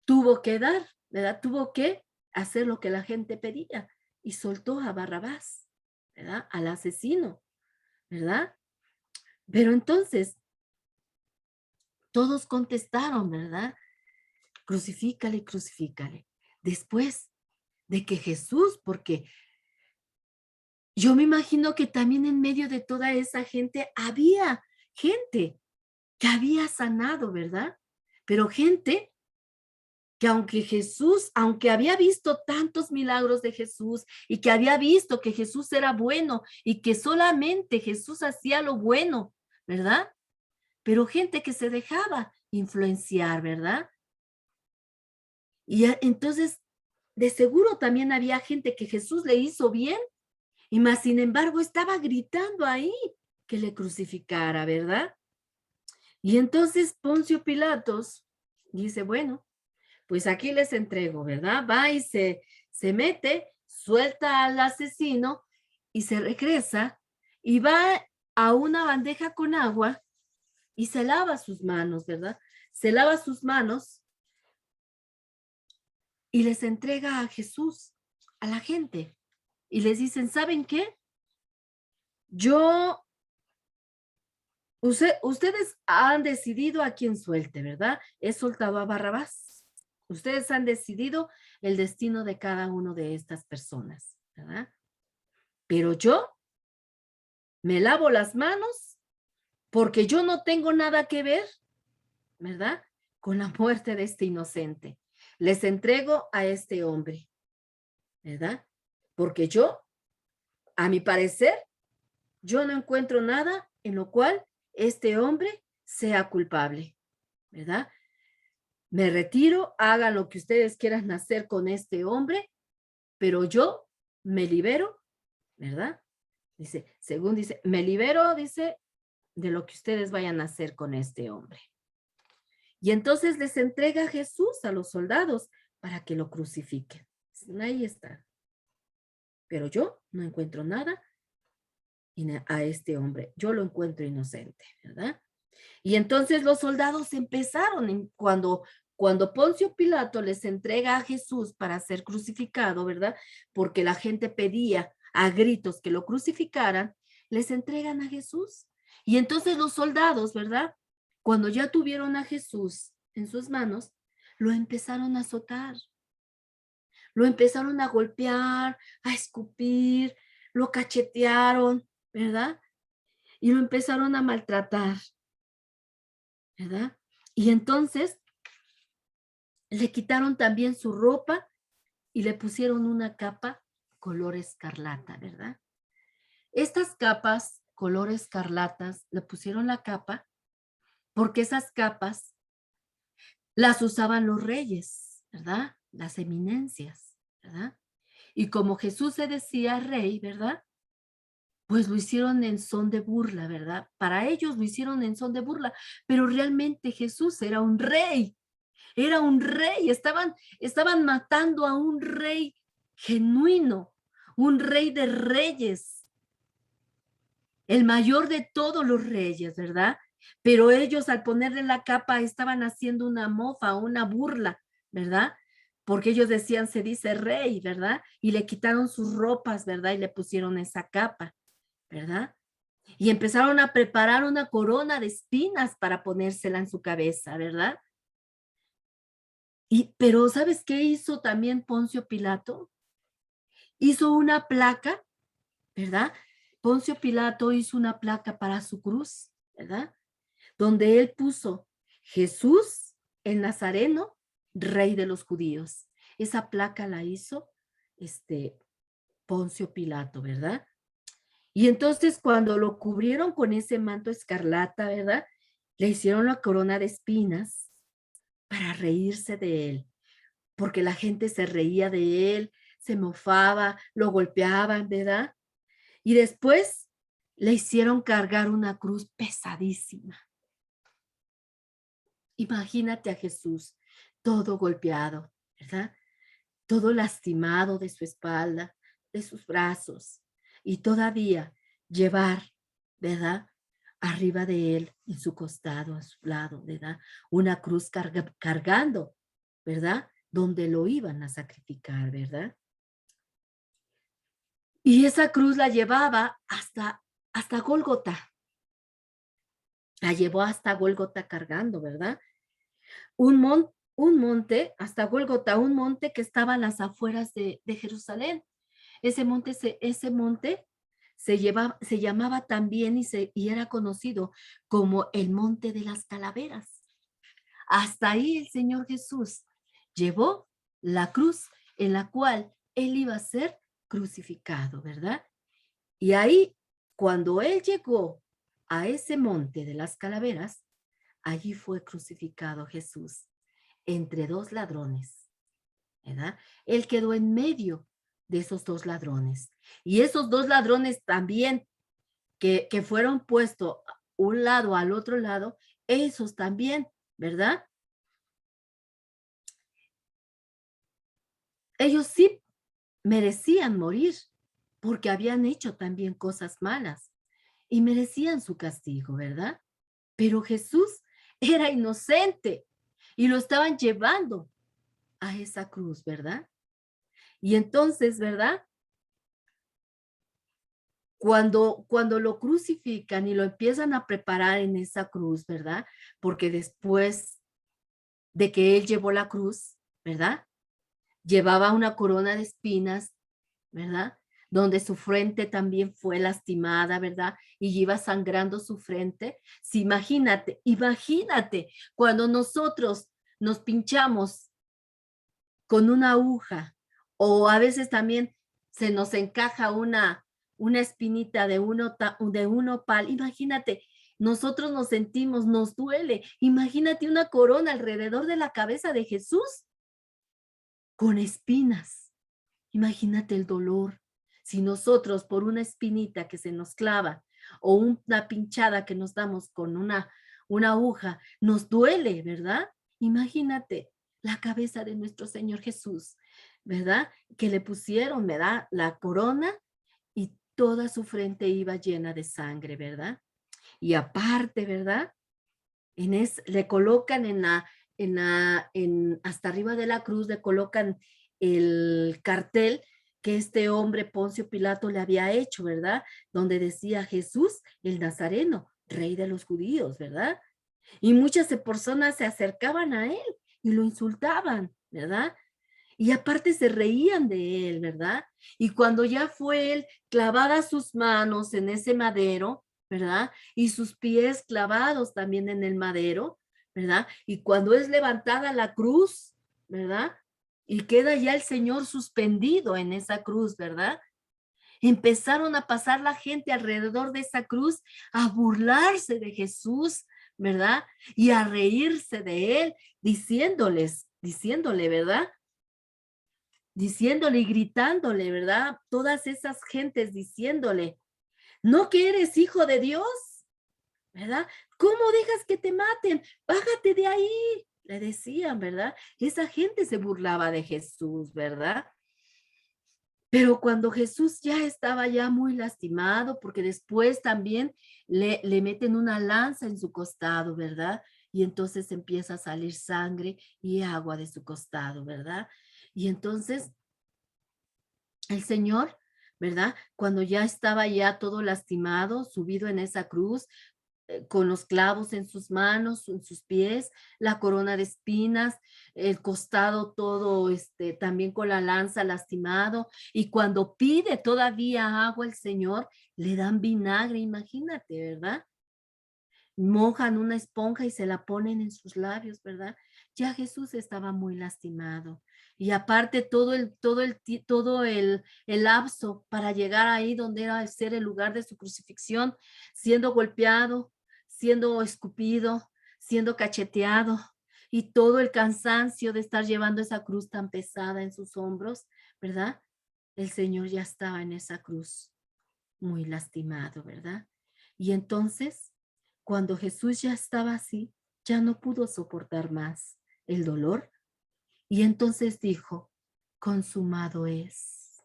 tuvo que dar, ¿verdad? Tuvo que hacer lo que la gente pedía y soltó a Barrabás, ¿verdad? Al asesino, ¿verdad? Pero entonces, todos contestaron, ¿verdad? Crucifícale, crucifícale. Después de que Jesús, porque yo me imagino que también en medio de toda esa gente había gente que había sanado, ¿verdad? Pero gente que aunque Jesús, aunque había visto tantos milagros de Jesús y que había visto que Jesús era bueno y que solamente Jesús hacía lo bueno, ¿verdad? Pero gente que se dejaba influenciar, ¿verdad? Y entonces, de seguro también había gente que Jesús le hizo bien y más sin embargo estaba gritando ahí que le crucificara, ¿verdad? Y entonces Poncio Pilatos dice, bueno, pues aquí les entrego, ¿verdad? Va y se mete, suelta al asesino y se regresa y va a una bandeja con agua y se lava sus manos, ¿verdad? Se lava sus manos y les entrega a Jesús, a la gente. Y les dicen, ¿saben qué? Yo, ustedes han decidido a quién suelte, ¿verdad? He soltado a Barrabás. Ustedes han decidido el destino de cada uno de estas personas, ¿verdad? Pero yo me lavo las manos porque yo no tengo nada que ver, ¿verdad? Con la muerte de este inocente. Les entrego a este hombre, ¿verdad? Porque yo, a mi parecer, yo no encuentro nada en lo cual este hombre sea culpable, ¿verdad? Me retiro, hagan lo que ustedes quieran hacer con este hombre, pero yo me libero, ¿verdad? Dice, según dice, me libero, dice, de lo que ustedes vayan a hacer con este hombre. Y entonces les entrega a Jesús a los soldados para que lo crucifiquen. Ahí está. Pero yo no encuentro nada a este hombre. Yo lo encuentro inocente, ¿verdad? Y entonces los soldados empezaron, cuando Poncio Pilato les entrega a Jesús para ser crucificado, ¿verdad? Porque la gente pedía a gritos que lo crucificaran, les entregan a Jesús. Y entonces los soldados, ¿verdad? Cuando ya tuvieron a Jesús en sus manos, lo empezaron a azotar, lo empezaron a golpear, a escupir, lo cachetearon, ¿verdad? Y lo empezaron a maltratar, ¿verdad? Y entonces le quitaron también su ropa y le pusieron una capa color escarlata, ¿verdad? Estas capas color escarlatas, le pusieron la capa porque esas capas las usaban los reyes, ¿verdad? Las eminencias, ¿verdad? Y como Jesús se decía rey, ¿verdad? Pues lo hicieron en son de burla, ¿verdad? Para ellos lo hicieron en son de burla, pero realmente Jesús era un rey, estaban matando a un rey genuino, un rey de reyes, el mayor de todos los reyes, ¿verdad? Pero ellos al ponerle la capa estaban haciendo una mofa, una burla, ¿verdad? Porque ellos decían, se dice rey, ¿verdad? Y le quitaron sus ropas, ¿verdad? Y le pusieron esa capa, ¿verdad? Y empezaron a preparar una corona de espinas para ponérsela en su cabeza, ¿verdad? Pero ¿sabes qué hizo también Poncio Pilato? Hizo una placa, ¿verdad? Poncio Pilato hizo una placa para su cruz, ¿verdad? Donde él puso Jesús el Nazareno, rey de los judíos. Esa placa la hizo Poncio Pilato, ¿verdad? Y entonces cuando lo cubrieron con ese manto escarlata, ¿verdad? Le hicieron la corona de espinas para reírse de él, porque la gente se reía de él, se mofaba, lo golpeaban, ¿verdad? Y después le hicieron cargar una cruz pesadísima. Imagínate a Jesús todo golpeado, ¿verdad? Todo lastimado de su espalda, de sus brazos, y todavía llevar, ¿verdad? Arriba de él, en su costado, a su lado, ¿verdad? Una cruz cargando, ¿verdad? Donde lo iban a sacrificar, ¿verdad? Y esa cruz la llevaba hasta Gólgota. La llevó hasta Gólgota cargando, ¿verdad? Un monte, hasta Gólgota, un monte que estaba a las afueras de Jerusalén. Ese monte se llamaba también y era conocido como el Monte de las Calaveras. Hasta ahí el Señor Jesús llevó la cruz en la cual él iba a ser crucificado, ¿verdad? Y ahí, cuando él llegó a ese Monte de las Calaveras, allí fue crucificado Jesús entre dos ladrones, ¿verdad? Él quedó en medio de esos dos ladrones. Y esos dos ladrones también que fueron puestos un lado al otro lado, esos también, ¿verdad? Ellos sí merecían morir porque habían hecho también cosas malas y merecían su castigo, ¿verdad? Pero Jesús era inocente y lo estaban llevando a esa cruz, ¿verdad? Y entonces, ¿verdad? Cuando lo crucifican y lo empiezan a preparar en esa cruz, ¿verdad? Porque después de que él llevó la cruz, ¿verdad? Llevaba una corona de espinas, ¿verdad? Donde su frente también fue lastimada, ¿verdad? Y iba sangrando su frente. Sí, imagínate, cuando nosotros nos pinchamos con una aguja o a veces también se nos encaja una espinita de un opal. Imagínate, nosotros nos sentimos, nos duele. Imagínate una corona alrededor de la cabeza de Jesús con espinas. Imagínate el dolor. Si nosotros por una espinita que se nos clava o una pinchada que nos damos con una aguja, nos duele, ¿verdad? Imagínate la cabeza de nuestro Señor Jesús, ¿verdad? Que le pusieron, ¿verdad? La corona y toda su frente iba llena de sangre, ¿verdad? Y aparte, ¿verdad? Le colocan hasta arriba de la cruz, le colocan el cartel que este hombre Poncio Pilato le había hecho, ¿verdad? Donde decía Jesús el Nazareno, rey de los judíos, ¿verdad? Y muchas personas se acercaban a él y lo insultaban, ¿verdad? Y aparte se reían de él, ¿verdad? Y cuando ya fue él clavadas sus manos en ese madero, ¿verdad? Y sus pies clavados también en el madero, ¿verdad? Y cuando es levantada la cruz, ¿verdad? Y queda ya el Señor suspendido en esa cruz, ¿verdad? Empezaron a pasar la gente alrededor de esa cruz a burlarse de Jesús, ¿verdad? Y a reírse de él, diciéndole, ¿verdad? Diciéndole y gritándole, ¿verdad? Todas esas gentes diciéndole, ¿no que eres hijo de Dios? ¿Verdad? ¿Cómo dejas que te maten? Bájate de ahí, le decían, ¿verdad? Esa gente se burlaba de Jesús, ¿verdad? Pero cuando Jesús ya estaba ya muy lastimado, porque después también le meten una lanza en su costado, ¿verdad? Y entonces empieza a salir sangre y agua de su costado, ¿verdad? Y entonces el Señor, ¿verdad? Cuando ya estaba ya todo lastimado, subido en esa cruz, con los clavos en sus manos, en sus pies, la corona de espinas, el costado todo, también con la lanza lastimado. Y cuando pide todavía agua el Señor, le dan vinagre, imagínate, ¿verdad? Mojan una esponja y se la ponen en sus labios, ¿verdad? Ya Jesús estaba muy lastimado. Y aparte todo el lapso para llegar ahí donde era el ser el lugar de su crucifixión, siendo golpeado, siendo escupido, siendo cacheteado y todo el cansancio de estar llevando esa cruz tan pesada en sus hombros, ¿verdad? El Señor ya estaba en esa cruz muy lastimado, ¿verdad? Y entonces, cuando Jesús ya estaba así, ya no pudo soportar más el dolor y entonces dijo, consumado es,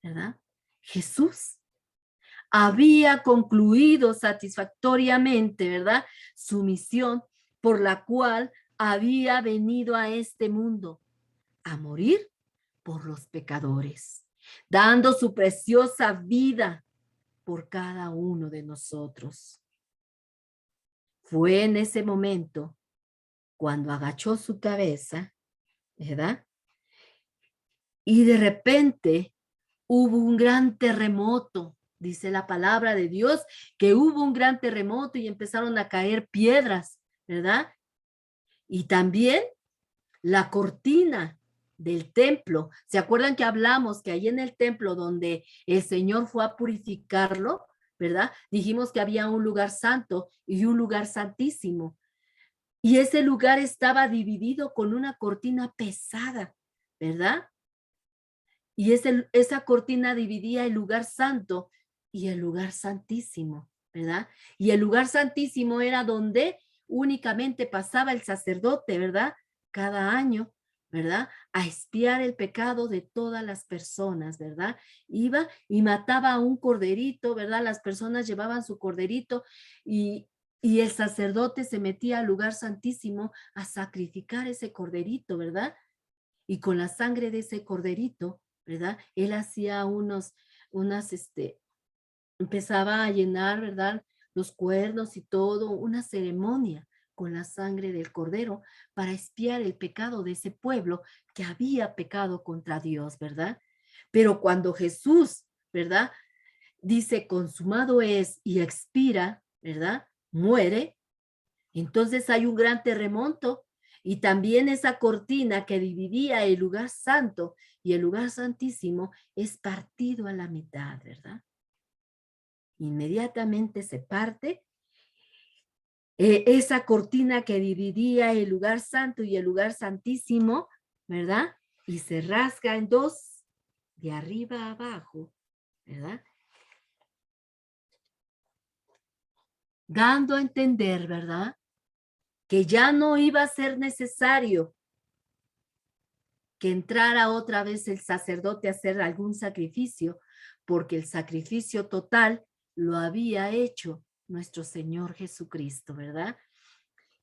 ¿verdad? Jesús había concluido satisfactoriamente, ¿verdad? Su misión por la cual había venido a este mundo a morir por los pecadores, dando su preciosa vida por cada uno de nosotros. Fue en ese momento cuando agachó su cabeza, ¿verdad? Y de repente hubo un gran terremoto. Dice la palabra de Dios que hubo un gran terremoto y empezaron a caer piedras, ¿verdad? Y también la cortina del templo. ¿Se acuerdan que hablamos que ahí en el templo donde el Señor fue a purificarlo, ¿verdad? Dijimos que había un lugar santo y un lugar santísimo. Y ese lugar estaba dividido con una cortina pesada, ¿verdad? Y esa cortina dividía el lugar santo y el lugar santísimo, ¿verdad? Y el lugar santísimo era donde únicamente pasaba el sacerdote, ¿verdad? Cada año, ¿verdad? A expiar el pecado de todas las personas, ¿verdad? Iba y mataba a un corderito, ¿verdad? Las personas llevaban su corderito y el sacerdote se metía al lugar santísimo a sacrificar ese corderito, ¿verdad? Y con la sangre de ese corderito, ¿verdad? Él hacía empezaba a llenar, ¿verdad? Los cuernos y todo, una ceremonia con la sangre del cordero para expiar el pecado de ese pueblo que había pecado contra Dios, ¿verdad? Pero cuando Jesús, ¿verdad? Dice, consumado es y expira, ¿verdad? Muere, entonces hay un gran terremoto y también esa cortina que dividía el lugar santo y el lugar santísimo es partido a la mitad, ¿verdad? Inmediatamente se parte esa cortina que dividía el lugar santo y el lugar santísimo, ¿verdad? Y se rasga en dos, de arriba a abajo, ¿verdad? Dando a entender, ¿verdad? Que ya no iba a ser necesario que entrara otra vez el sacerdote a hacer algún sacrificio, porque el sacrificio total lo había hecho nuestro Señor Jesucristo, ¿verdad?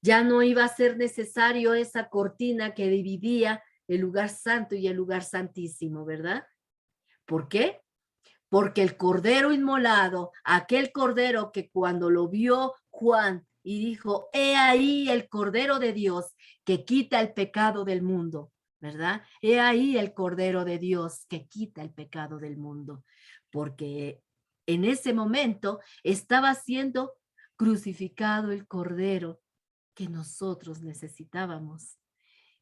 Ya no iba a ser necesario esa cortina que dividía el lugar santo y el lugar santísimo, ¿verdad? ¿Por qué? Porque el cordero inmolado, aquel cordero que cuando lo vio Juan y dijo, he ahí el cordero de Dios que quita el pecado del mundo, ¿verdad? He ahí el cordero de Dios que quita el pecado del mundo, porque en ese momento estaba siendo crucificado el cordero que nosotros necesitábamos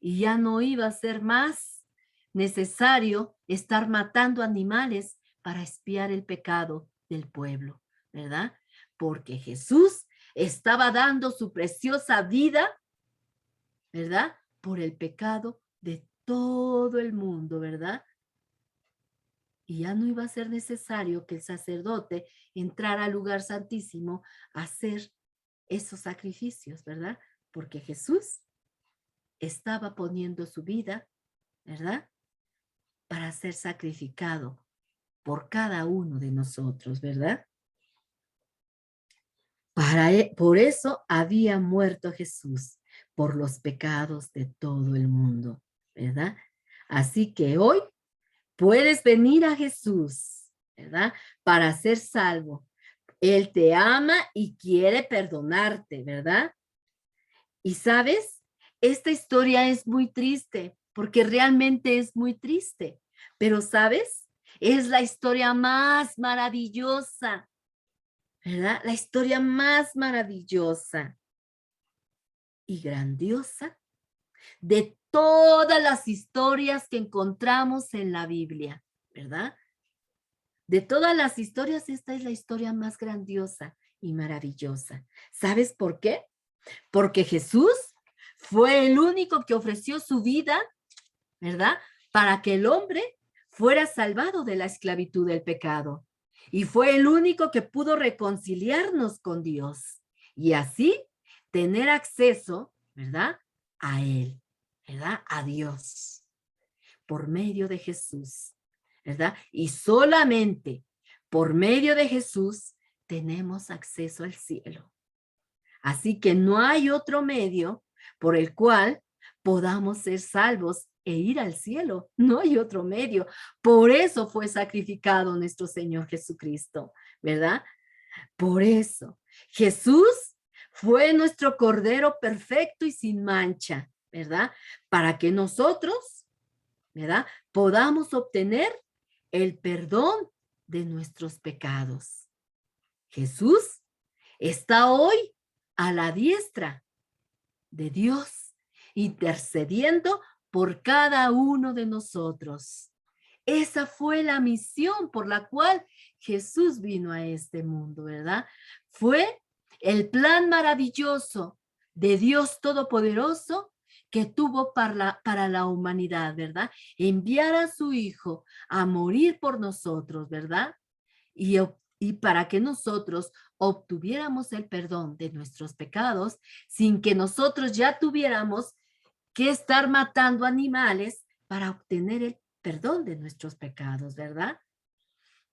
y ya no iba a ser más necesario estar matando animales para expiar el pecado del pueblo, ¿verdad? Porque Jesús estaba dando su preciosa vida, ¿verdad? Por el pecado de todo el mundo, ¿verdad? Y ya no iba a ser necesario que el sacerdote entrara al lugar santísimo a hacer esos sacrificios, ¿verdad? Porque Jesús estaba poniendo su vida, ¿verdad? para ser sacrificado por cada uno de nosotros, ¿verdad? Por eso había muerto Jesús, por los pecados de todo el mundo, ¿verdad? Así que hoy puedes venir a Jesús, ¿verdad? Para ser salvo. Él te ama y quiere perdonarte, ¿verdad? Y sabes, esta historia es muy triste, porque realmente es muy triste. Pero sabes, es la historia más maravillosa, ¿verdad? La historia más maravillosa y grandiosa de todas las historias que encontramos en la Biblia, ¿verdad? De todas las historias, esta es la historia más grandiosa y maravillosa. ¿Sabes por qué? Porque Jesús fue el único que ofreció su vida, ¿verdad? Para que el hombre fuera salvado de la esclavitud del pecado. Y fue el único que pudo reconciliarnos con Dios. Y así tener acceso, ¿verdad? A Él, ¿verdad? A Dios. Por medio de Jesús, ¿verdad? Y solamente por medio de Jesús tenemos acceso al cielo. Así que no hay otro medio por el cual podamos ser salvos e ir al cielo. No hay otro medio. Por eso fue sacrificado nuestro Señor Jesucristo, ¿verdad? Por eso Jesús fue nuestro Cordero perfecto y sin mancha, ¿verdad? Para que nosotros, ¿verdad? Podamos obtener el perdón de nuestros pecados. Jesús está hoy a la diestra de Dios, intercediendo por cada uno de nosotros. Esa fue la misión por la cual Jesús vino a este mundo, ¿verdad? Fue el plan maravilloso de Dios Todopoderoso que tuvo para la humanidad, ¿verdad? Enviar a su Hijo a morir por nosotros, ¿verdad? Y para que nosotros obtuviéramos el perdón de nuestros pecados sin que nosotros ya tuviéramos que estar matando animales para obtener el perdón de nuestros pecados, ¿verdad?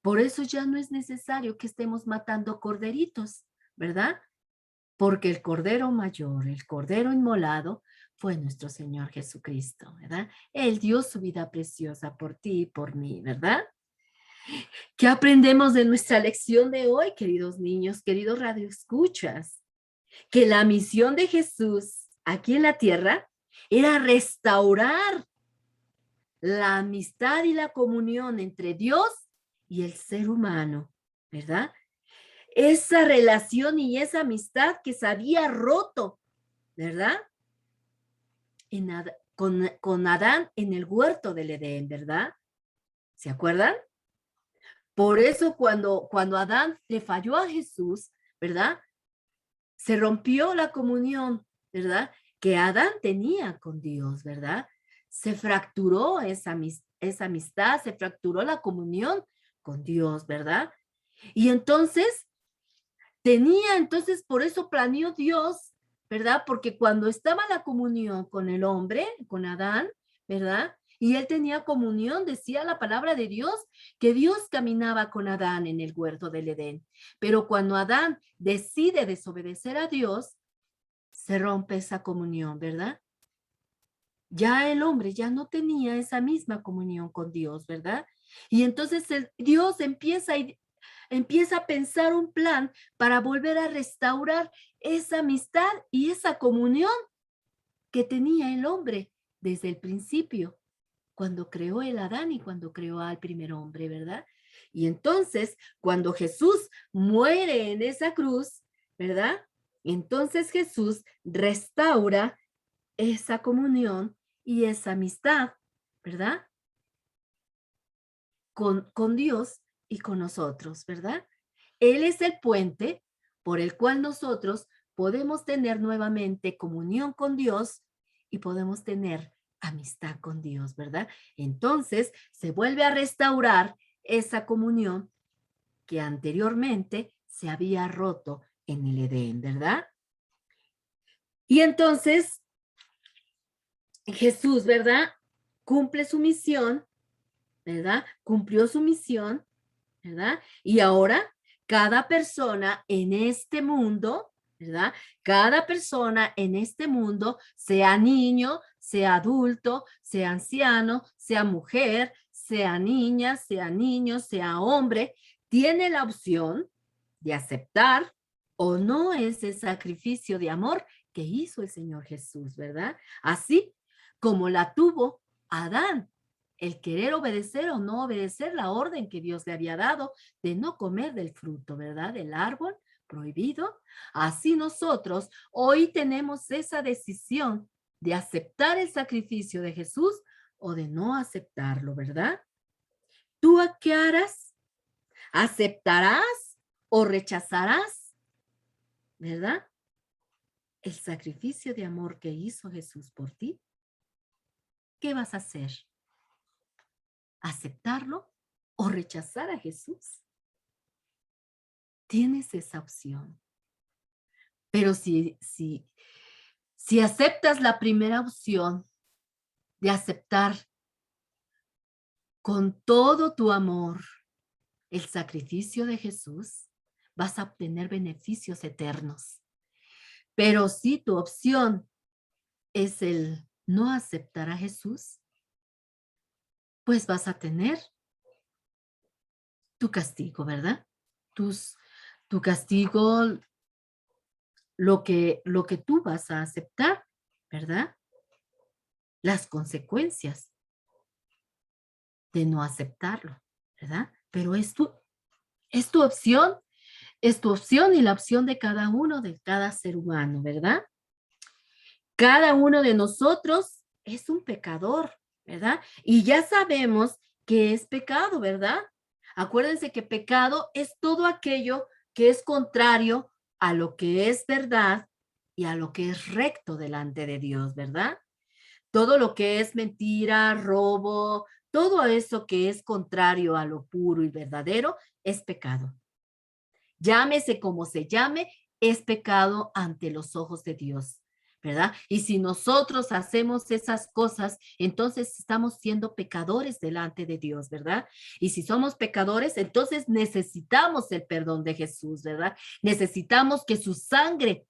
Por eso ya no es necesario que estemos matando corderitos, ¿verdad? Porque el cordero mayor, el cordero inmolado, fue nuestro Señor Jesucristo, ¿verdad? Él dio su vida preciosa por ti y por mí, ¿verdad? ¿Qué aprendemos de nuestra lección de hoy, queridos niños, queridos radioescuchas? Que la misión de Jesús aquí en la tierra era restaurar la amistad y la comunión entre Dios y el ser humano, ¿verdad? Esa relación y esa amistad que se había roto, ¿verdad? Con Adán en el huerto del Edén, ¿verdad? ¿Se acuerdan? Por eso cuando Adán le falló a Jesús, ¿verdad? Se rompió la comunión, ¿verdad? Que Adán tenía con Dios, ¿verdad? Se fracturó esa amistad, se fracturó la comunión con Dios, ¿verdad? Y entonces por eso planeó Dios, ¿verdad? Porque cuando estaba la comunión con el hombre, con Adán, ¿verdad? Y él tenía comunión, decía la palabra de Dios, que Dios caminaba con Adán en el huerto del Edén. Pero cuando Adán decide desobedecer a Dios, se rompe esa comunión, ¿verdad? Ya el hombre ya no tenía esa misma comunión con Dios, ¿verdad? Y entonces Dios empieza a pensar un plan para volver a restaurar esa amistad y esa comunión que tenía el hombre desde el principio, cuando creó el Adán y cuando creó al primer hombre, ¿verdad? Y entonces, cuando Jesús muere en esa cruz, ¿verdad? Entonces Jesús restaura esa comunión y esa amistad, ¿verdad? Con Dios y con nosotros, ¿verdad? Él es el puente por el cual nosotros podemos tener nuevamente comunión con Dios y podemos tener amistad con Dios, ¿verdad? Entonces se vuelve a restaurar esa comunión que anteriormente se había roto en el Edén, ¿verdad? Y entonces Jesús, ¿verdad? Cumple su misión ¿verdad? Cumplió su misión, ¿verdad? Y ahora cada persona en este mundo, ¿verdad? Cada persona en este mundo, sea niño, sea adulto, sea anciano, sea mujer, sea niña, sea niño, sea hombre, tiene la opción de aceptar o no ese sacrificio de amor que hizo el Señor Jesús, ¿verdad? Así como la tuvo Adán, el querer obedecer o no obedecer la orden que Dios le había dado de no comer del fruto, ¿verdad? Del árbol prohibido. Así nosotros hoy tenemos esa decisión de aceptar el sacrificio de Jesús o de no aceptarlo, ¿verdad? ¿Tú a qué harás? ¿Aceptarás o rechazarás, verdad? El sacrificio de amor que hizo Jesús por ti. ¿Qué vas a hacer? ¿Aceptarlo o rechazar a Jesús? Tienes esa opción. Pero si aceptas la primera opción de aceptar con todo tu amor el sacrificio de Jesús, vas a obtener beneficios eternos. Pero si tu opción es el no aceptar a Jesús, pues vas a tener tu castigo, ¿verdad? Tu castigo, lo que tú vas a aceptar, ¿verdad? Las consecuencias de no aceptarlo, ¿verdad? Pero es tu opción, es tu opción y la opción de cada uno, de cada ser humano, ¿verdad? Cada uno de nosotros es un pecador, ¿verdad? Y ya sabemos que es pecado, ¿verdad? Acuérdense que pecado es todo aquello que es contrario a lo que es verdad y a lo que es recto delante de Dios, ¿verdad? Todo lo que es mentira, robo, todo eso que es contrario a lo puro y verdadero es pecado. Llámese como se llame, es pecado ante los ojos de Dios, ¿verdad? Y si nosotros hacemos esas cosas, entonces estamos siendo pecadores delante de Dios, ¿verdad? Y si somos pecadores, entonces necesitamos el perdón de Jesús, ¿verdad? Necesitamos que su sangre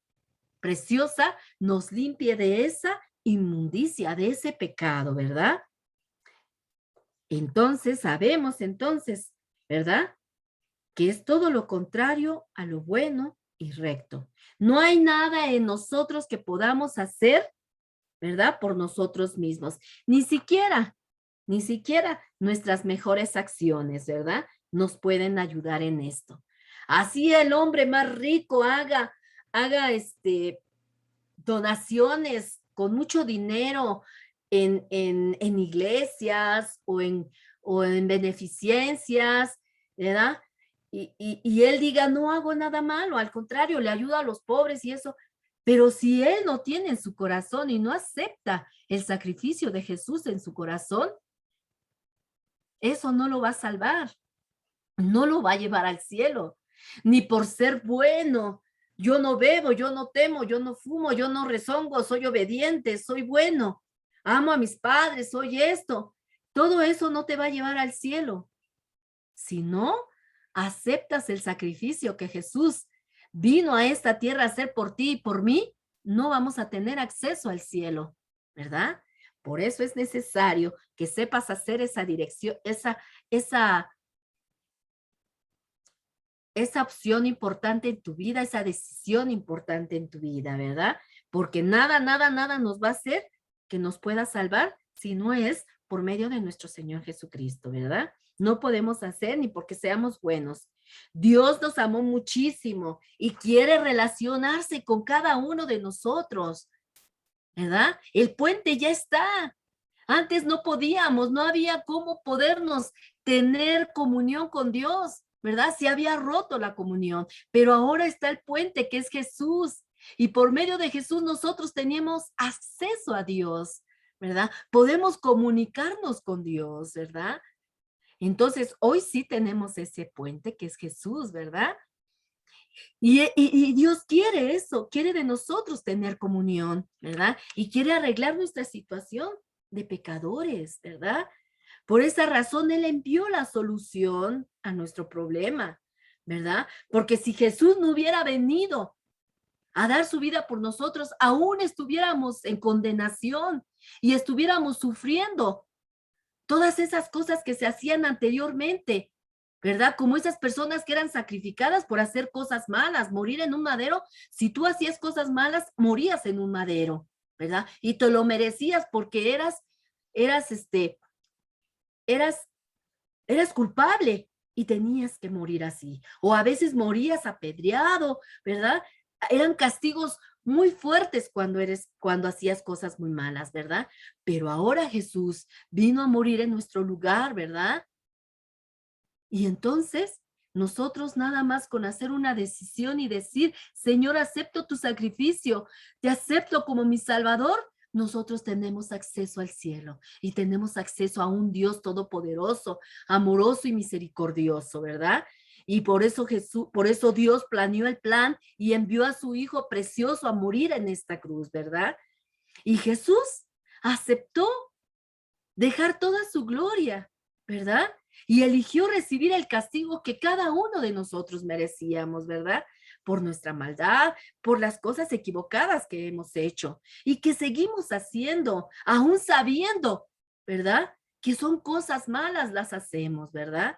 preciosa nos limpie de esa inmundicia, de ese pecado, ¿verdad? Entonces, sabemos entonces, ¿verdad? Que es todo lo contrario a lo bueno y recto. No hay nada en nosotros que podamos hacer, ¿verdad? Por nosotros mismos. Ni siquiera nuestras mejores acciones, ¿verdad? Nos pueden ayudar en esto. Así el hombre más rico haga donaciones con mucho dinero en iglesias o en beneficencias, ¿verdad? Y él diga, no hago nada malo, al contrario, le ayuda a los pobres y eso. Pero si él no tiene en su corazón y no acepta el sacrificio de Jesús en su corazón, eso no lo va a salvar, no lo va a llevar al cielo, ni por ser bueno. Yo no bebo, yo no temo, yo no fumo, yo no rezongo, soy obediente, soy bueno, amo a mis padres, soy esto. Todo eso no te va a llevar al cielo. Si no aceptas el sacrificio que Jesús vino a esta tierra a hacer por ti y por mí, no vamos a tener acceso al cielo, ¿verdad? Por eso es necesario que sepas hacer esa dirección, esa opción importante en tu vida, esa decisión importante en tu vida, ¿verdad? Porque nada nos va a hacer que nos pueda salvar si no es por medio de nuestro Señor Jesucristo, ¿verdad? No podemos hacer ni porque seamos buenos. Dios nos amó muchísimo y quiere relacionarse con cada uno de nosotros, ¿verdad? El puente ya está. Antes no podíamos, no había cómo podernos tener comunión con Dios, ¿verdad? Se había roto la comunión, pero ahora está el puente que es Jesús. Y por medio de Jesús nosotros tenemos acceso a Dios, ¿verdad? Podemos comunicarnos con Dios, ¿verdad? Entonces, hoy sí tenemos ese puente que es Jesús, ¿verdad? Y Dios quiere eso, quiere de nosotros tener comunión, ¿verdad? Y quiere arreglar nuestra situación de pecadores, ¿verdad? Por esa razón, Él envió la solución a nuestro problema, ¿verdad? Porque si Jesús no hubiera venido a dar su vida por nosotros, aún estuviéramos en condenación y estuviéramos sufriendo todas esas cosas que se hacían anteriormente, ¿verdad? Como esas personas que eran sacrificadas por hacer cosas malas, morir en un madero. Si tú hacías cosas malas, morías en un madero, ¿verdad? Y te lo merecías porque eras, eras, eras culpable y tenías que morir así. O a veces morías apedreado, ¿verdad? Eran castigos muy fuertes cuando hacías cosas muy malas, ¿verdad? Pero ahora Jesús vino a morir en nuestro lugar, ¿verdad? Y entonces nosotros nada más con hacer una decisión y decir, Señor, acepto tu sacrificio, te acepto como mi Salvador, nosotros tenemos acceso al cielo y tenemos acceso a un Dios todopoderoso, amoroso y misericordioso, ¿verdad? Y por eso Dios planeó el plan y envió a su Hijo precioso a morir en esta cruz, ¿verdad? Y Jesús aceptó dejar toda su gloria, ¿verdad? Y eligió recibir el castigo que cada uno de nosotros merecíamos, ¿verdad? Por nuestra maldad, por las cosas equivocadas que hemos hecho y que seguimos haciendo, aún sabiendo, ¿verdad? Que son cosas malas las hacemos, ¿verdad?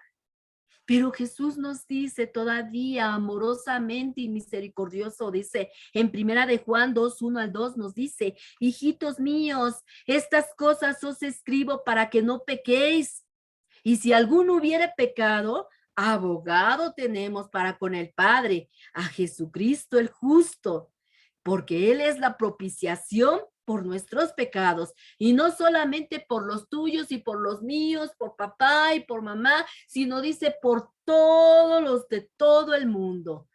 Pero Jesús nos dice todavía amorosamente y misericordioso, dice en primera de Juan 2:1 al 2, nos dice, hijitos míos, estas cosas os escribo para que no pequéis. Y si alguno hubiere pecado, abogado tenemos para con el Padre, a Jesucristo el justo, porque Él es la propiciación por nuestros pecados, y no solamente por los tuyos y por los míos, por papá y por mamá, sino dice por todos los de todo el mundo.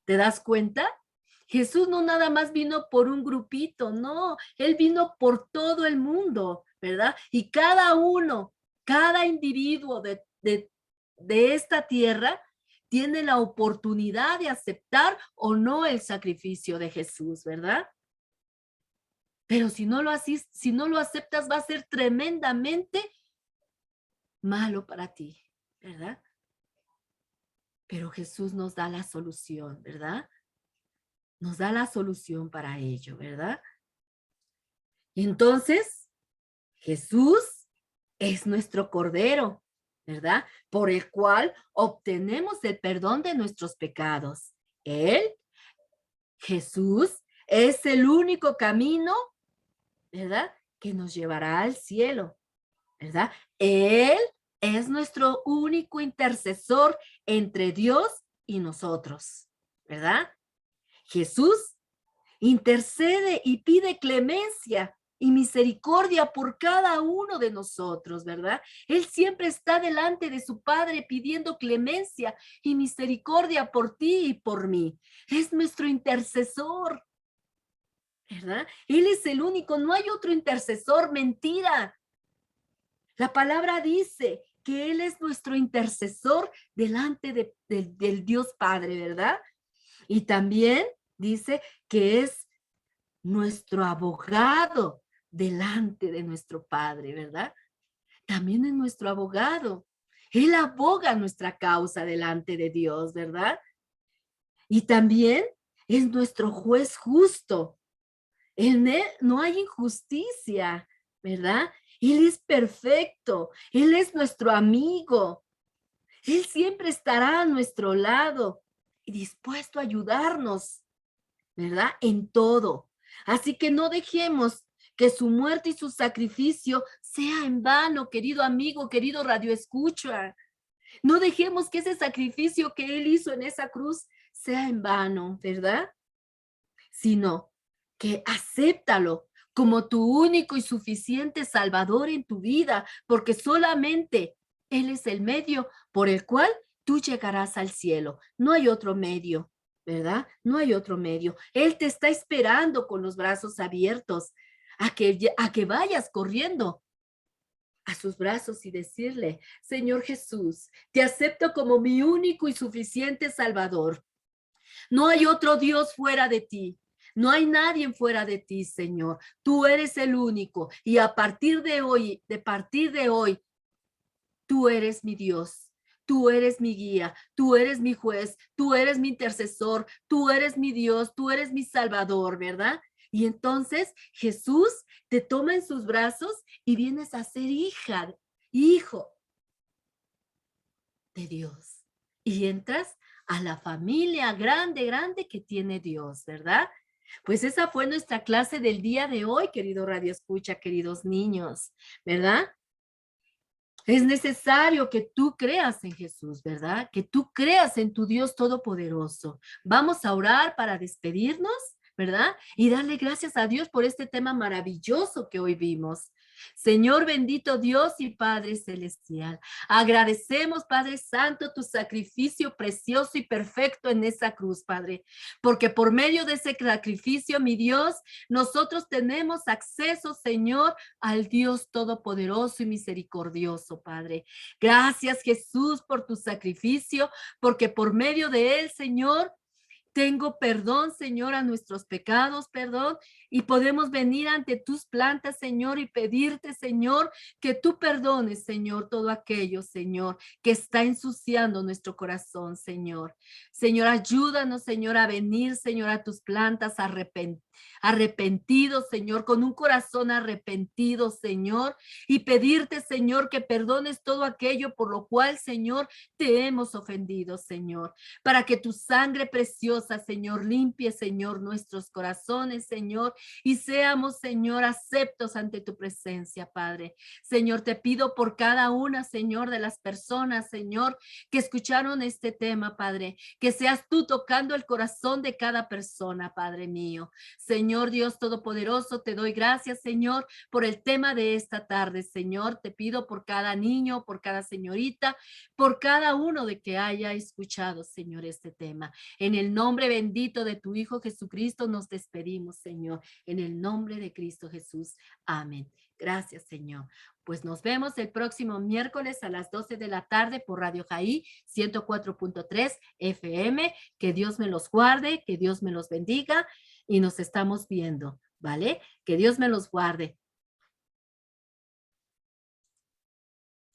¿Te das cuenta? Jesús no nada más vino por un grupito, no, Él vino por todo el mundo, ¿verdad? Y cada uno, cada individuo de esta tierra tiene la oportunidad de aceptar o no el sacrificio de Jesús, ¿verdad? Pero si no lo aceptas, va a ser tremendamente malo para ti, ¿verdad? Pero Jesús nos da la solución, ¿verdad? Nos da la solución para ello, ¿verdad? Entonces, Jesús es nuestro Cordero, ¿verdad? Por el cual obtenemos el perdón de nuestros pecados. Él, Jesús, es el único camino, ¿verdad? Que nos llevará al cielo, ¿verdad? Él es nuestro único intercesor entre Dios y nosotros, ¿verdad? Jesús intercede y pide clemencia y misericordia por cada uno de nosotros, ¿verdad? Él siempre está delante de su Padre pidiendo clemencia y misericordia por ti y por mí. Es nuestro intercesor, ¿verdad? Él es el único, no hay otro intercesor, mentira. La palabra dice que Él es nuestro intercesor delante del Dios Padre, ¿verdad? Y también dice que es nuestro abogado delante de nuestro Padre, ¿verdad? También es nuestro abogado. Él aboga nuestra causa delante de Dios, ¿verdad? Y también es nuestro juez justo. En Él no hay injusticia, ¿verdad? Él es perfecto. Él es nuestro amigo. Él siempre estará a nuestro lado y dispuesto a ayudarnos, ¿verdad? En todo. Así que no dejemos que su muerte y su sacrificio sea en vano, querido amigo, querido radioescucha. No dejemos que ese sacrificio que Él hizo en esa cruz sea en vano, ¿verdad? Sino que acéptalo como tu único y suficiente Salvador en tu vida, porque solamente Él es el medio por el cual tú llegarás al cielo. No hay otro medio, ¿verdad? No hay otro medio. Él te está esperando con los brazos abiertos a que vayas corriendo a sus brazos y decirle, Señor Jesús, te acepto como mi único y suficiente Salvador. No hay otro Dios fuera de ti. No hay nadie fuera de ti, Señor. Tú eres el único. Y a partir de hoy, tú eres mi Dios. Tú eres mi guía, tú eres mi juez, tú eres mi intercesor, tú eres mi Dios, tú eres mi Salvador, ¿verdad? Y entonces Jesús te toma en sus brazos y vienes a ser hija, hijo de Dios. Y entras a la familia grande, grande que tiene Dios, ¿verdad? Pues esa fue nuestra clase del día de hoy, querido Radio Escucha, queridos niños, ¿verdad? Es necesario que tú creas en Jesús, ¿verdad? Que tú creas en tu Dios Todopoderoso. Vamos a orar para despedirnos, ¿verdad? Y darle gracias a Dios por este tema maravilloso que hoy vimos. Señor bendito Dios y Padre Celestial, agradecemos, Padre Santo, tu sacrificio precioso y perfecto en esa cruz, Padre, porque por medio de ese sacrificio, mi Dios, nosotros tenemos acceso, Señor, al Dios Todopoderoso y misericordioso, Padre. Gracias, Jesús, por tu sacrificio, porque por medio de él, Señor, tengo perdón, Señor, a nuestros pecados, perdón, y podemos venir ante tus plantas, Señor, y pedirte, Señor, que tú perdones, Señor, todo aquello, Señor, que está ensuciando nuestro corazón, Señor. Señor, ayúdanos, Señor, a venir, Señor, a tus plantas arrepentidos, Señor, con un corazón arrepentido, Señor, y pedirte, Señor, que perdones todo aquello por lo cual, Señor, te hemos ofendido, Señor, para que tu sangre preciosa, Señor, limpie, Señor, nuestros corazones, Señor, y seamos, Señor, aceptos ante tu presencia, Padre. Señor, te pido por cada una, Señor, de las personas, Señor, que escucharon este tema, Padre, que seas tú tocando el corazón de cada persona, Padre mío. Señor Dios Todopoderoso, te doy gracias, Señor, por el tema de esta tarde, Señor. Te pido por cada niño, por cada señorita, por cada uno de que haya escuchado, Señor, este tema. En el nombre bendito de tu Hijo Jesucristo nos despedimos, Señor. En el nombre de Cristo Jesús. Amén. Gracias, Señor. Pues nos vemos el próximo miércoles a las 12 de la tarde por Radio Jaí 104.3 FM. Que Dios me los guarde, que Dios me los bendiga y nos estamos viendo, ¿vale? Que Dios me los guarde.